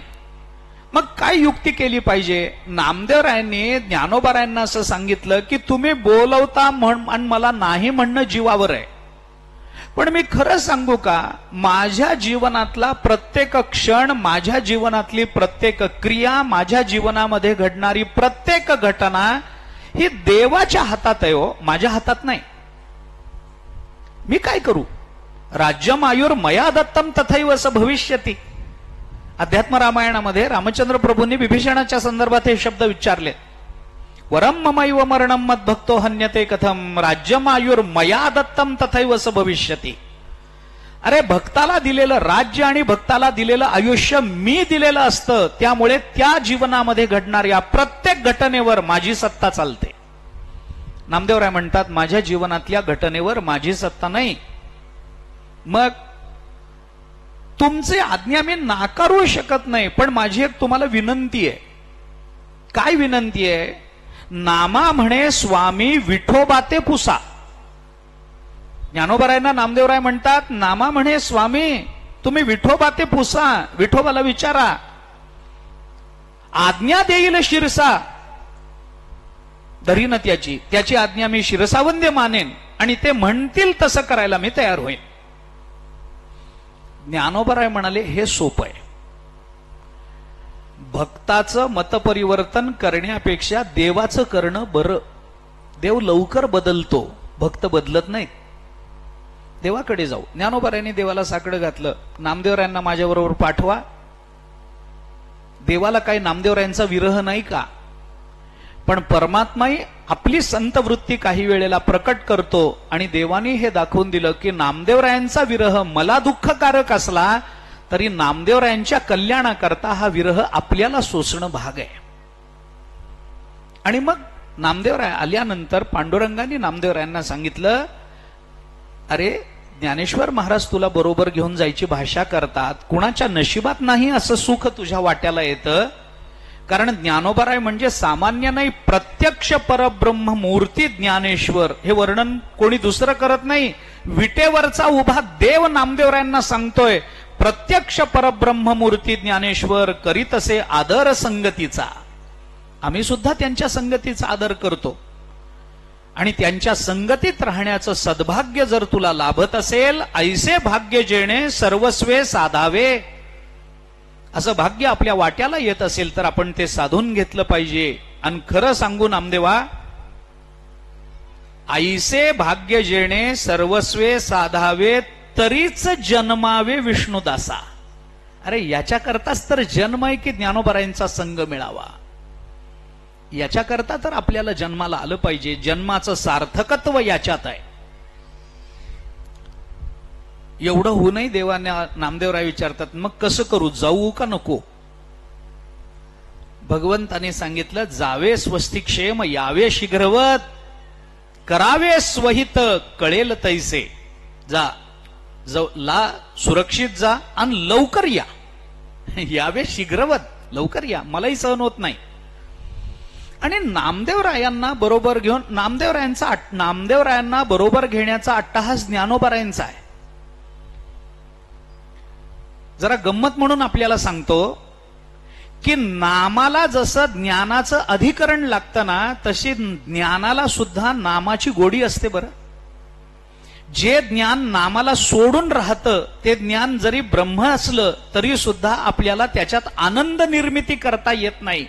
मग काय युक्ती केली पाहिजे? नामदेवरायांनी ज्ञानोबरायांना असं सांगितलं की तुम्ही बोलवता आणि मला नाही म्हणणं जीवावर आहे. पण मी खरं सांगू का, माझ्या जीवनातला प्रत्येक क्षण, माझ्या जीवनातली प्रत्येक क्रिया, माझ्या जीवनामध्ये घडणारी प्रत्येक घटना ही देवाच्या हातात आहे हो, माझ्या हातात नाही. मी काय करू? राज्यम आयुर मया दत्तम तथैव स भविष्यती. अध्यात्म रामायणामध्ये रामचंद्र प्रभूंनी विभीषणाच्या संदर्भात हे शब्द विचारले. वरम ममैव मरणम मद्भक्तो हन्यते कथम, राज्यम आयुर मया दत्तम तथैव स भविष्यती. अरे भक्ताला दिलेलं राज्य आणि भक्ताला दिलेलं आयुष्य मी दिलेलं असतं, त्यामुळे त्या जीवनामध्ये घडणाऱ्या प्रत्येक घटनेवर माझी सत्ता चालते. नामदेवराय म्हणतात माझ्या जीवनातल्या घटनेवर माझी सत्ता नाही. मग तुमची आज्ञा मी नाकारू शकत नाही, पण माझी एक तुम्हाला विनंती आहे. काय विनंती आहे? नामा म्हणे स्वामी विठोबाते पुसा. ज्ञानोबरायांना नामदेवराय म्हणतात नामा म्हणे स्वामी तुम्ही विठोबाते पुसा, विठोबाला विचारा, आज्ञा देईल शिरसा धरीन त्याची आज्ञा मी शिरसावंद्य मानेन आणि ते म्हणतील तसं करायला मी तयार होईन. ज्ञानोबराय म्हणाले हे सोपं आहे. भक्ताचं मतपरिवर्तन करण्यापेक्षा देवाचं करणं बरं. देव लवकर बदलतो, भक्त बदलत नाहीत. देवाकडे जाऊ. ज्ञानोबरायांनी देवाला साकडं घातलं, नामदेवरायांना माझ्याबरोबर पाठवा. देवाला काही नामदेवरायांचा विरह नाही का? पण परमात्माही आपली संत वृत्ती काही वेळेला प्रकट करतो आणि देवानी हे दाखवून दिलं की नामदेवरायांचा विरह मला दुःखकारक असला तरी नामदेवरायांच्या कल्याणाकरता हा विरह आपल्याला सोसणं भाग आहे. आणि मग नामदेवराय आल्यानंतर पांडुरंगाने नामदेवरायांना सांगितलं, अरे ज्ञानेश्वर महाराज तुला बरोबर घेऊन जायची भाषा करतात, कुणाच्या नशिबात नाही असं सुख तुझ्या वाट्याला येतं. कारण ज्ञानोबराय म्हणजे सामान्य नाही, प्रत्यक्ष परब्रह्म मूर्ती ज्ञानेश्वर. हे वर्णन कोणी दुसरं करत नाही, विटेवरचा उभा देव नामदेवरायांना सांगतोय, प्रत्यक्ष परब्रह्म मूर्ती ज्ञानेश्वर करीत असे आदर संगतीचा. आम्ही सुद्धा त्यांच्या संगतीचा आदर करतो आणि त्यांच्या संगतीत राहण्याचं सद्भाग्य जर तुला लाभत असेल, ऐसे भाग्य जेणे सर्वस्वे साधावे. असं भाग्य आपल्या वाट्याला येत असेल तर आपण ते साधून घेतलं पाहिजे. आणि खरं सांगू नामदेवा, ऐसे भाग्य जेणे सर्वस्वे साधावे तरीच जन्मावे विष्णुदासा. अरे याच्याकरताच तर जन्म आहे की ज्ञानोबरायांचा संग मिळावा. याच्याकरता तर आपल्याला जन्माला आलं पाहिजे. जन्माचं सार्थकत्व याच्यात आहे. एवढं होऊनही देवाने नामदेवराय विचारतात, मग कसं करू, जाऊ का नको? भगवंताने सांगितलं, जावे स्वस्तिक्षेम यावे शीघ्रवत, करावे स्वहित कळेल तैसे. जा ला सुरक्षित जा आणि लवकर या. यावे शीघ्रवत, लवकर या, मलाही सहन होत नाही. आणि नामदेवरायांना बरोबर घेऊन नामदेवरायांना बरोबर घेण्याचा अट्टहास ज्ञानोबरायांचा आहे. जरा गंमत म्हणून आपल्याला सांगतो की नामाला जसं ज्ञानाचं अधिकरण लागतं ना, तशी ज्ञानाला सुद्धा नामाची गोडी असते. बरं, जे ज्ञान नामाला सोडून राहतं ते ज्ञान जरी ब्रह्म असलं तरी सुद्धा आपल्याला त्याच्यात आनंद निर्मिती करता येत नाही.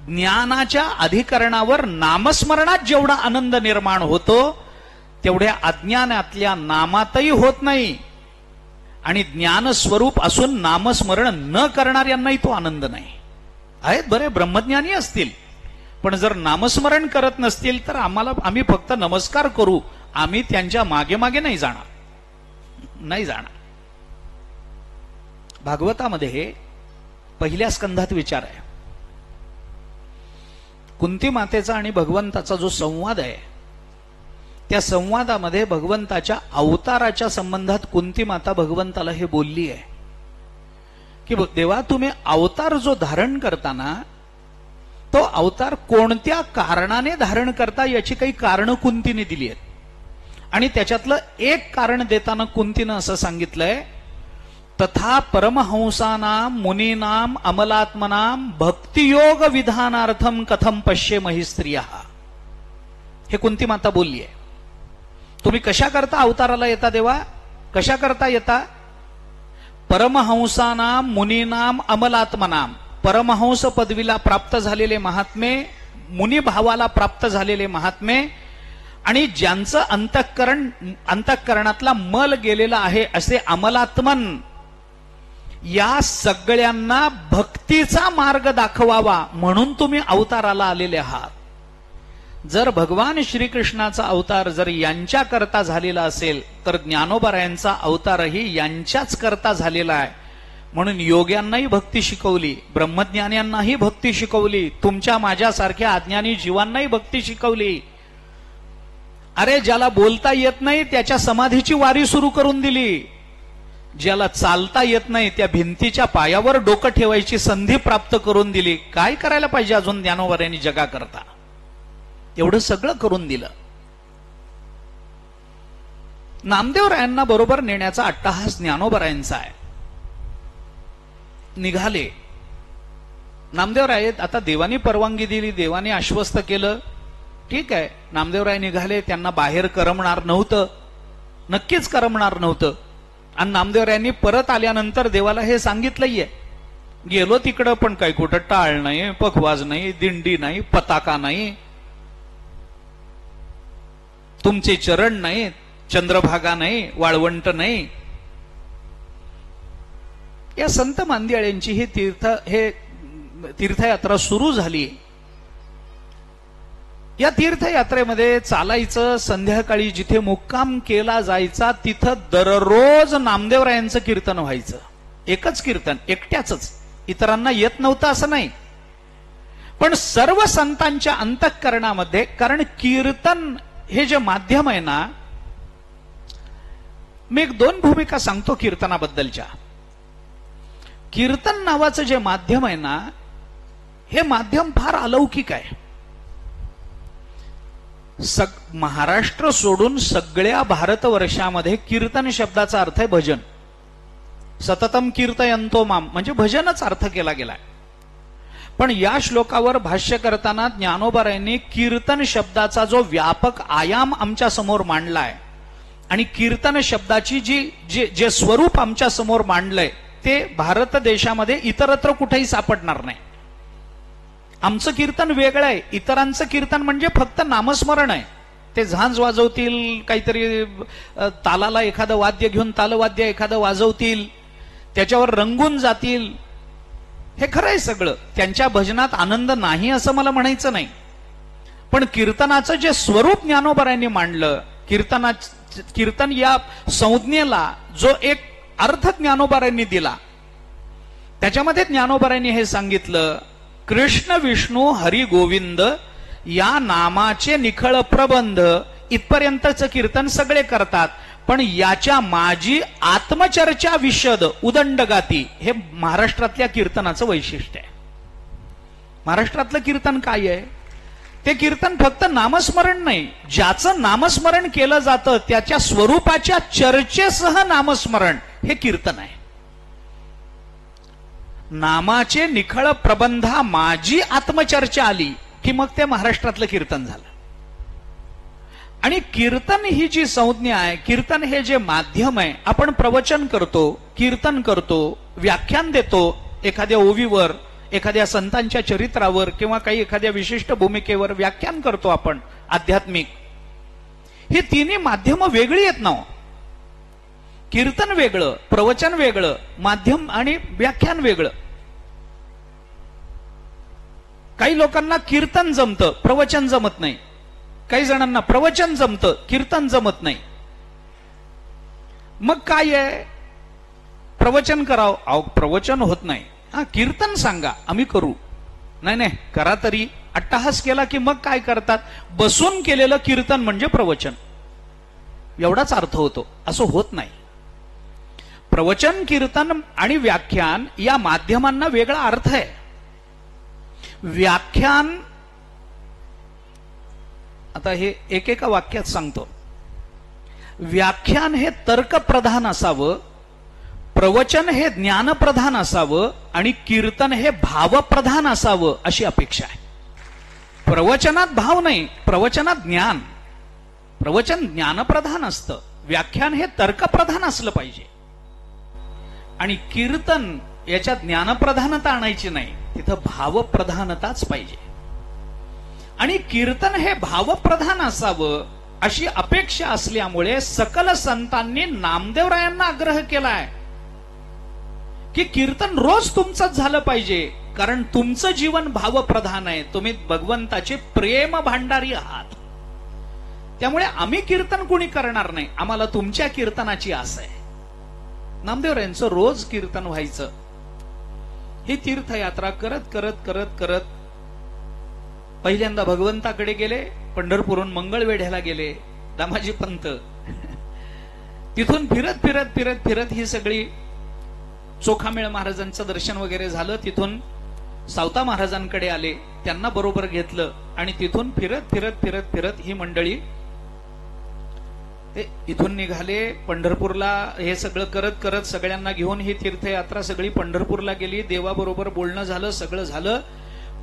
ज्ञानाच्या अधिकरणावर नामस्मरणात जेवढा आनंद निर्माण होतो तेवढ्या अज्ञानातल्या नामातही होत नाही. आणि ज्ञानस्वरूप असून नामस्मरण न करणाऱ्यांनाही तो आनंद नाही. आहेत बरे ब्रह्मज्ञानी असतील, पण जर नामस्मरण करत नसतील तर आम्ही फक्त नमस्कार करू, आम्ही त्यांच्या मागे मागे नाही जाणार. भागवतामध्ये पहिल्या स्कंधात विचार आहे, कुंती मातेचा आणि भगवंताचा जो संवाद आहे, त्या संवादामध्ये भगवंताच्या अवताराच्या संबंधात कुंती माता भगवंताला हे बोलली आहे की देवा, तुम्ही अवतार जो धारण करताना तो अवतार कोणत्या कारणाने धारण करता याची काही कारण कुंतीने दिली आहेत. आणि त्याच्यातलं एक कारण देताना कुंतीनं असं सांगितलंय, तथा परमहंसानाम मुनीनाम अमलात्मनाम भक्तियोग विधानार्थम कथम पश्येमहि स्त्रिया. हे कुंती माता बोलली आहे. तुम्ही कशा करता अवताराला येता देवा, कशा करता येता? परमहंसानाम मुनीनाम अमलात्मनाम, परमहंस पदवीला प्राप्त झालेले महात्मे, मुनी भावाला प्राप्त झालेले महात्मे, आणि ज्यांचं अंतःकरणातला मल गेलेला आहे असे अमलात्मन, या सगळ्यांना भक्तीचा मार्ग दाखवावा म्हणून तुम्ही अवताराला आलेले आहात. जर भगवान श्रीकृष्णाचा अवतार जर यांच्या करता झालेला असेल तर ज्ञानोबरायांचा अवतारही यांच्याच करता झालेला आहे. म्हणून योग्यांनाही भक्ती शिकवली, ब्रह्मज्ञान्यांनाही भक्ती शिकवली, तुमच्या माझ्यासारख्या अज्ञानी जीवांनाही भक्ती शिकवली. अरे ज्याला बोलता येत नाही त्याच्या समाधीची वारी सुरू करून दिली, ज्याला चालता येत नाही त्या भिंतीच्या पायावर डोकं ठेवायची संधी प्राप्त करून दिली. काय करायला पाहिजे अजून ज्ञानोबरायांनी जगाकरता? एवढं सगळं करून दिलं. नामदेवरायांना बरोबर नेण्याचा अट्टहास ज्ञानोबरायांचा आहे. निघाले नामदेवराय, आता देवानी परवानगी दिली, देवाने आश्वस्त केलं, ठीक आहे. नामदेवराय निघाले, त्यांना बाहेर करमणार नव्हतं, नक्कीच करमणार नव्हतं. आणि नामदेवरायांनी परत आल्यानंतर देवाला हे सांगितलंय, गेलो तिकडं पण काही कुठं टाळ नाही, पखवाज नाही, दिंडी नाही, पताका नाही, तुमचे चरण नाही, चंद्रभागा नाही, वाळवंट नाही. या संत मांदियाळ्यांची ही तीर्थयात्रा सुरू झाली. या तीर्थयात्रेमध्ये चालायचं, संध्याकाळी जिथे मुक्काम केला जायचा तिथं दररोज नामदेवरायांचं कीर्तन व्हायचं. एकच कीर्तन, एकट्याच, इतरांना येत नव्हतं असं नाही. पण सर्व संतांच्या अंतःकरणामध्ये, कारण कीर्तन हे जे माध्यम आहे ना, मी एक दोन भूमिका सांगतो कीर्तनाबद्दलच्या. कीर्तन नावाचं जे माध्यम आहे ना, हे माध्यम फार अलौकिक आहे. महाराष्ट्र सोडून सगळ्या भारतवर्षामध्ये कीर्तन शब्दाचा अर्थ आहे भजन. सततम कीर्तयंतो माम म्हणजे भजनच अर्थ केला गेलाय. पण या श्लोकावर भाष्य करताना ज्ञानोबरायांनी कीर्तन शब्दाचा जो व्यापक आयाम आमच्या समोर मांडलाय आणि कीर्तन शब्दाची जे स्वरूप आमच्या समोर मांडलंय ते भारत देशामध्ये इतरत्र कुठेही सापडणार नाही. आमचं कीर्तन वेगळं आहे. इतरांचं कीर्तन म्हणजे फक्त नामस्मरण आहे. ते झांज वाजवतील, काहीतरी तालाला एखादं वाद्य घेऊन तालवाद्य एखादं वाजवतील, त्याच्यावर रंगून जातील. हे खरं आहे सगळं. त्यांच्या भजनात आनंद नाही असं मला म्हणायचं नाही. पण कीर्तनाचं जे स्वरूप ज्ञानोबरायांनी मांडलं, कीर्तन या संज्ञेला जो एक अर्थ ज्ञानोबरायांनी दिला, त्याच्यामध्ये ज्ञानोबरायांनी हे सांगितलं, कृष्ण विष्णू हरी गोविंद या नामाचे निखळ प्रबंध इथपर्यंतचं कीर्तन सगळे करतात. पण याच्या माझी आत्मचर्चा विशद उदंडगाती हे महाराष्ट्रातल्या कीर्तनाचं वैशिष्ट्य आहे. महाराष्ट्रातलं कीर्तन काय आहे? ते कीर्तन फक्त नामस्मरण नाही, ज्याचं नामस्मरण केलं जातं त्याच्या स्वरूपाच्या चर्चेसह नामस्मरण हे कीर्तन आहे. नामाचे निखळ प्रबंधा माझी आत्मचर्चा आली की मग ते महाराष्ट्रातलं कीर्तन झालं. आणि कीर्तन ही जी संज्ञा आहे, कीर्तन हे जे माध्यम आहे, आपण प्रवचन करतो, कीर्तन करतो, व्याख्यान देतो एखाद्या ओवीवर, एखाद्या संतांच्या चरित्रावर किंवा काही एखाद्या विशिष्ट भूमिकेवर व्याख्यान करतो आपण आध्यात्मिक. ही तिन्ही माध्यमं वेगळी आहेत ना. कीर्तन वेगळं, प्रवचन वेगळं, माध्यम आणि व्याख्यान वेगळं. काही लोकांना कीर्तन जमतं, प्रवचन जमत नाही. काही जणांना प्रवचन जमतं, कीर्तन जमत नाही. मग काय आहे? प्रवचन करावं, अहो प्रवचन होत नाही, हा कीर्तन सांगा, आम्ही करू. नाही नाही, करा तरी. अट्टहास केला की मग काय करतात? बसून केलेलं कीर्तन म्हणजे प्रवचन, एवढाच अर्थ होतो. असं होत नाही. प्रवचन, कीर्तन आणि व्याख्यान या माध्यमांना वेगळा अर्थ आहे. व्याख्यान, आता हे एकेका वाक्यात सांगतो. व्याख्यान हे तर्कप्रधान असावं, प्रवचन हे ज्ञानप्रधान असावं आणि कीर्तन हे भावप्रधान असावं अशी अपेक्षा आहे. प्रवचनात भाव नाही, प्रवचनात ज्ञान. प्रवचन ज्ञानप्रधान असतं, व्याख्यान हे तर्कप्रधान असलं पाहिजे. आणि कीर्तन याच्यात ज्ञानप्रधानता आणायची नाही, तिथं भावप्रधानताच पाहिजे. आणि कीर्तन हे भावप्रधान असावं अशी अपेक्षा असल्यामुळे सकल संतांनी नामदेवरायांना आग्रह केलाय की कीर्तन रोज तुमचंच झालं पाहिजे, कारण तुमचं जीवन भावप्रधान आहे. तुम्ही भगवंताचे प्रेम भांडारी आहात. त्यामुळे आम्ही कीर्तन कुणी करणार नाही, आम्हाला तुमच्या कीर्तनाची आस आहे. नामदेवरायांचं रोज कीर्तन व्हायचं. ही तीर्थयात्रा करत करत करत करत पहिल्यांदा भगवंताकडे गेले, पंढरपूरहून मंगळवेढ्याला गेले, दामाजी पंत. तिथून फिरत फिरत फिरत फिरत ही सगळी चोखामेळ महाराजांचं दर्शन वगैरे झालं. तिथून सावता महाराजांकडे आले, त्यांना बरोबर घेतलं आणि तिथून फिरत फिरत फिरत फिरत ही मंडळी इथून निघाले पंढरपूरला. हे सगळं करत करत सगळ्यांना घेऊन ही तीर्थयात्रा सगळी पंढरपूरला गेली. देवाबरोबर बोलणं झालं, सगळं झालं.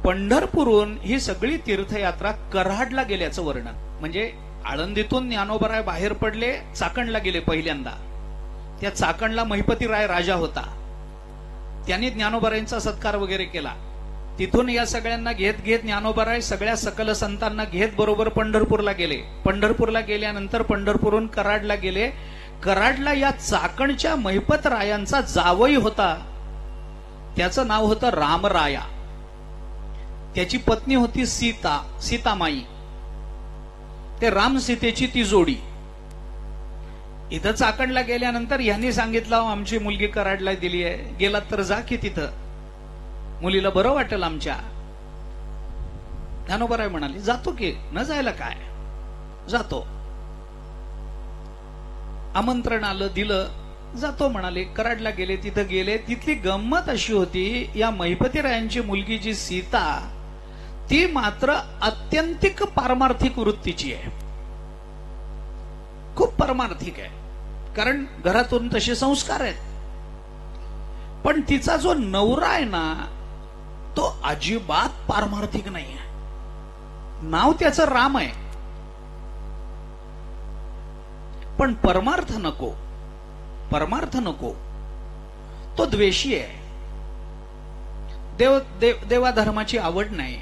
पंढरपूरहून ही सगळी तीर्थयात्रा कराडला गेल्याचं वर्णन. म्हणजे आळंदीतून ज्ञानोबराय बाहेर पडले, चाकणला गेले पहिल्यांदा. त्या चाकणला महिपतीराय राजा होता, त्यांनी ज्ञानोबरायांचा सत्कार वगैरे केला. तिथून या सगळ्यांना घेत घेत ज्ञानोबराय सगळ्या सकल संतांना घेत बरोबर पंढरपूरला गेले. पंढरपूरला गेल्यानंतर पंढरपूरहून कराडला गेले. कराडला या चाकणच्या महिपतरायांचा जावई होता, त्याचं नाव होतं रामराया. त्याची पत्नी होती सीता, सीतामाई. ते राम सीतेची ती जोडी. इथं चाकणला गेल्यानंतर यांनी सांगितलं, आमची मुलगी कराडला दिली आहे, गेलात तर जा की तिथं, मुलीला बरं वाटेल आमच्या. ज्ञानोबराय म्हणाली, जातो की, न जायला काय, जातो. आमंत्रण आलं, दिलं, जातो म्हणाले. कराडला गेले. तिथं गेले. तिथली गंमत अशी होती, या महिपतीरायांची मुलगी जी सीता, ती मात्र अत्यंतिक पारमार्थिक वृत्तीची आहे, खूप परमार्थिक आहे, कारण घरातून तसे संस्कार आहेत. पण तिचा जो नवरा आहे ना, तो अजिबात पारमार्थिक नाही आहे. नाव त्याचं राम आहे, पण परमार्थ नको, परमार्थ नको. तो द्वेषी आहे. देवाधर्माची आवड नाही.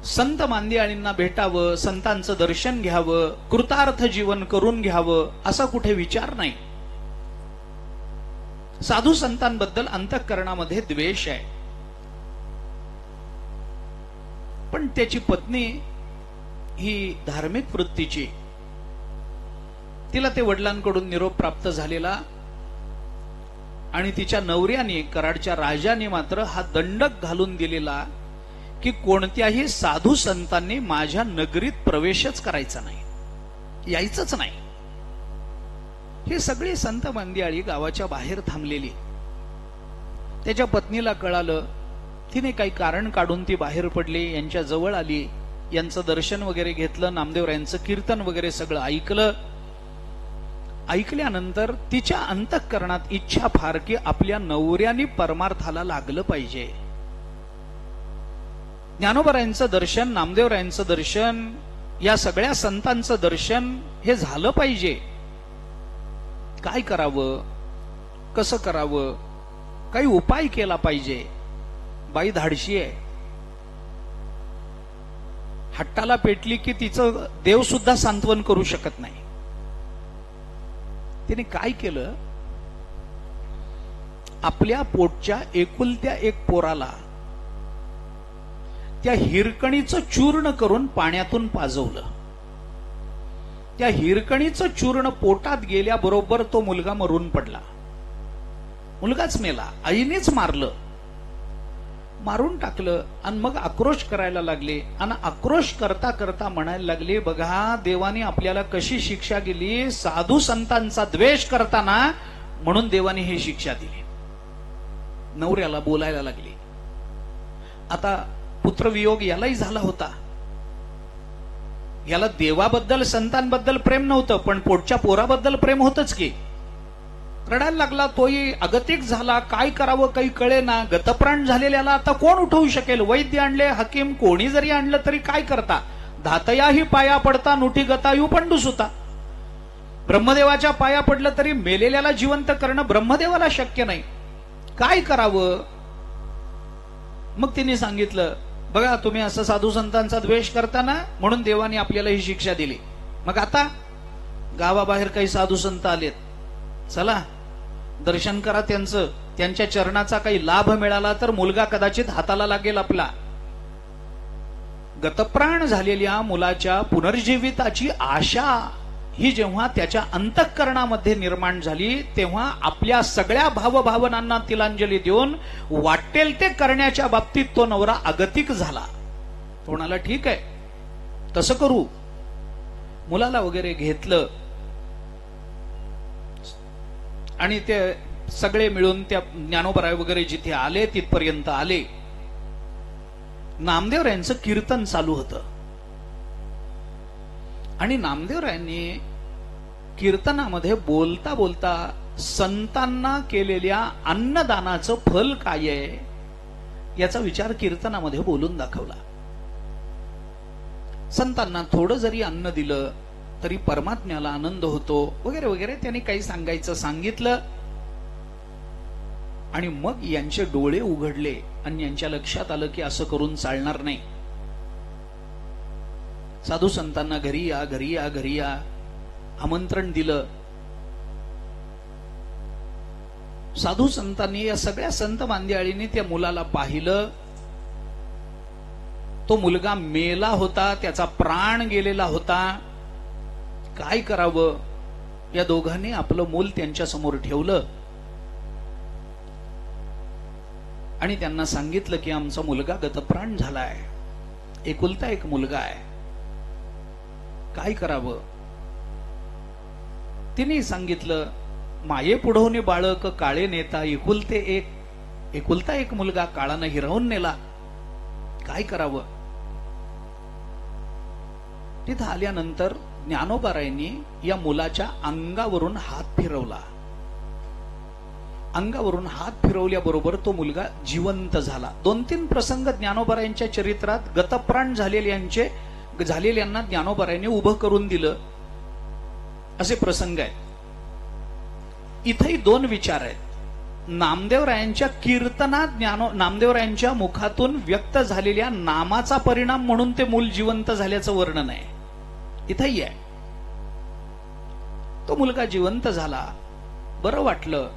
संत मांदियाळींना भेटावं, संतांचं दर्शन घ्यावं, कृतार्थ जीवन करून घ्यावं असा कुठे विचार नाही. साधू संतांबद्दल अंतःकरणामध्ये द्वेष आहे. पण त्याची पत्नी ही धार्मिक वृत्तीची. तिला ते वडिलांकडून निरोप प्राप्त झालेला आणि तिच्या नवऱ्याने, कराडच्या राजाने मात्र हा दंडक घालून दिलेला की कोणत्याही साधू संतांनी माझ्या नगरीत प्रवेशच करायचा नाही, यायचंच नाही. ही सगळी संत मांदियाळी गावाच्या बाहेर थांबलेली. त्याच्या पत्नीला कळालं. तिने काही कारण काढून ती बाहेर पडली, यांच्या जवळ आली, यांचं दर्शन वगैरे घेतलं, नामदेवरायांचं कीर्तन वगैरे सगळं ऐकलं. ऐकल्यानंतर तिच्या अंतःकरणात इच्छा फार की आपल्या नवऱ्याने परमार्थाला लागलं पाहिजे. ज्ञानोबरायांचं दर्शन, नामदेवरायांचं दर्शन, या सगळ्या संतांचं दर्शन हे झालं पाहिजे. काय करावं, कसं करावं, काही उपाय केला पाहिजे. बाई धाडशी आहे. हट्टाला पेटली की तिचं देव सुद्धा सांत्वन करू शकत नाही. त्याने काय केलं, आपल्या पोटच्या एकुलत्या एक पोराला त्या हिरकणीचं चूर्ण करून पाण्यातून पाजवलं. त्या हिरकणीचं चूर्ण पोटात गेल्याबरोबर तो मुलगा मरून पडला. मुलगाच मेला. आईनेच मारून टाकलं. आणि मग आक्रोश करायला लागले. आणि आक्रोश करता करता म्हणायला लागले, बघा देवाने आपल्याला कशी शिक्षा दिली, साधू संतांचा द्वेष करताना, म्हणून देवाने ही शिक्षा दिली. नवऱ्याला बोलायला लागले. आता पुत्रवियोग यालाही झाला होता. याला देवाबद्दल संतांबद्दल प्रेम नव्हतं, पण पोटच्या पोराबद्दल प्रेम होतच की. रडायला लागला. तोही अगतिक झाला. काय करावं काही कळेना. गतप्राण झालेल्याला आता कोण उठवू शकेल. वैद्य आणले, हकीम कोणी जरी आणलं तरी काय करता. धातयाही पाया पडता नुठी गतायू पंडू सुता. ब्रह्मदेवाच्या पाया पडलं तरी मेलेल्याला जिवंत करणं ब्रह्मदेवाला शक्य नाही. काय करावं. मग तिने सांगितलं, बघा तुम्ही असं साधू संतांचा द्वेष करताना, म्हणून देवाने आपल्याला ही शिक्षा दिली. मग आता गावाबाहेर काही साधू संत आलेत, चला दर्शन करा त्यांचं. त्यांच्या चरणाचा काही लाभ मिळाला तर मुलगा कदाचित हाताला लागेल आपला. गतप्राण झालेल्या मुलाच्या पुनर्जीविताची आशा ही जेव्हा त्याच्या अंतःकरणामध्ये निर्माण झाली, तेव्हा आपल्या सगळ्या भावभावनांना तिलांजली देऊन वाटेल ते करण्याच्या बाबतीत तो नवरा अगतिक झाला. तो म्हणाला, ठीक आहे तसं करू. मुलाला वगैरे घेतलं आणि ते सगळे मिळून त्या ज्ञानोबराय वगैरे जिथे आले तिथपर्यंत आले. नामदेवरायांचं कीर्तन चालू होतं. आणि नामदेवरायांनी कीर्तनामध्ये बोलता बोलता संतांना केलेल्या अन्नदानाचं फल काय आहे याचा विचार कीर्तनामध्ये बोलून दाखवला. संतांना थोडं जरी अन्न दिलं तरी परमात्म्याला आनंद होतो वगैरे वगैरे त्यांनी काही सांगायचं सांगितलं. आणि मग यांचे डोळे उघडले आणि यांच्या लक्षात आलं की असं करून चालणार नाही. साधू संतांना घरी या, घरी या, घरी या आमंत्रण दिलं. साधू संतांनी, या सगळ्या संत मांदियाळींनी त्या मुलाला पाहिलं. तो मुलगा मेला होता, त्याचा प्राण गेलेला होता. काय करावं. या दोघांनी आपलं मूल त्यांच्या समोर ठेवलं आणि त्यांना सांगितलं की आमचा मुलगा गतप्राण झालाय, एकुलता एक मुलगा आहे, काय करावं. तिने सांगितलं, माये पुढवणी बाळक काळे नेता, एकुलता एक मुलगा काळानं हिरावून नेला, काय करावं. तिथं आल्यानंतर ज्ञानोबारायांनी या मुलाच्या अंगावरून हात फिरवला. अंगावरून हात फिरवल्याबरोबर तो मुलगा जिवंत झाला. 2-3 प्रसंग ज्ञानोबारायांच्या चरित्रात गतप्राण झालेल्यांना ज्ञानोबारायांनी उभं करून दिलं असे प्रसंग आहेत. इथेही 2 विचार आहेत. नामदेवरायांच्या कीर्तनात नामदेवरायांच्या मुखातून व्यक्त झालेल्या नामाचा परिणाम म्हणून ते मूल जिवंत झाल्याचं वर्णन आहे. इथेही आहे. तो मुलगा जिवंत झाला, बरं वाटलं.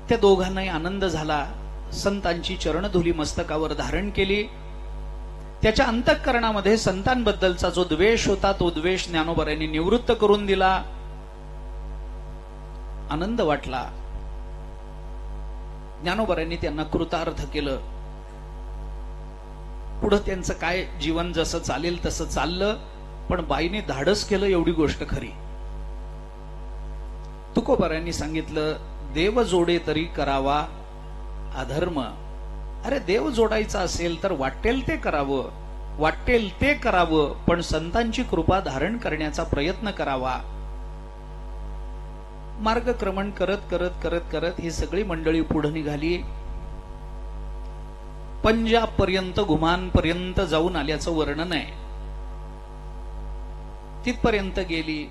त्या दोघांनाही आनंद झाला. संतांची चरणधुली मस्तकावर धारण केली. त्याच्या अंतःकरणामध्ये संतांबद्दलचा जो द्वेष होता तो द्वेष ज्ञानोबारायांनी निवृत्त करून दिला. आनंद वाटला. ज्ञानोबारायांनी त्यांना कृतार्थ केलं. पुढं त्यांचं काय जीवन जसं चालेल तसं चाललं. पण बाईने धाडस केलं एवढी गोष्ट खरी. तुकोबारायांनी सांगितलं, देव जोडे तरी करावा अधर्म. अरे देव जोडायचा असेल तर वाटेल ते करावं, पण संतांची कृपा धारण करण्याचा प्रयत्न करावा. मार्गक्रमण करत करत करत करत ही सगळी मंडळी पुढे निघाली. पंजाब पर्यंत, घुमान पर्यंत जाऊन आल्याचं वर्णन आहे. तिथपर्यंत गेली.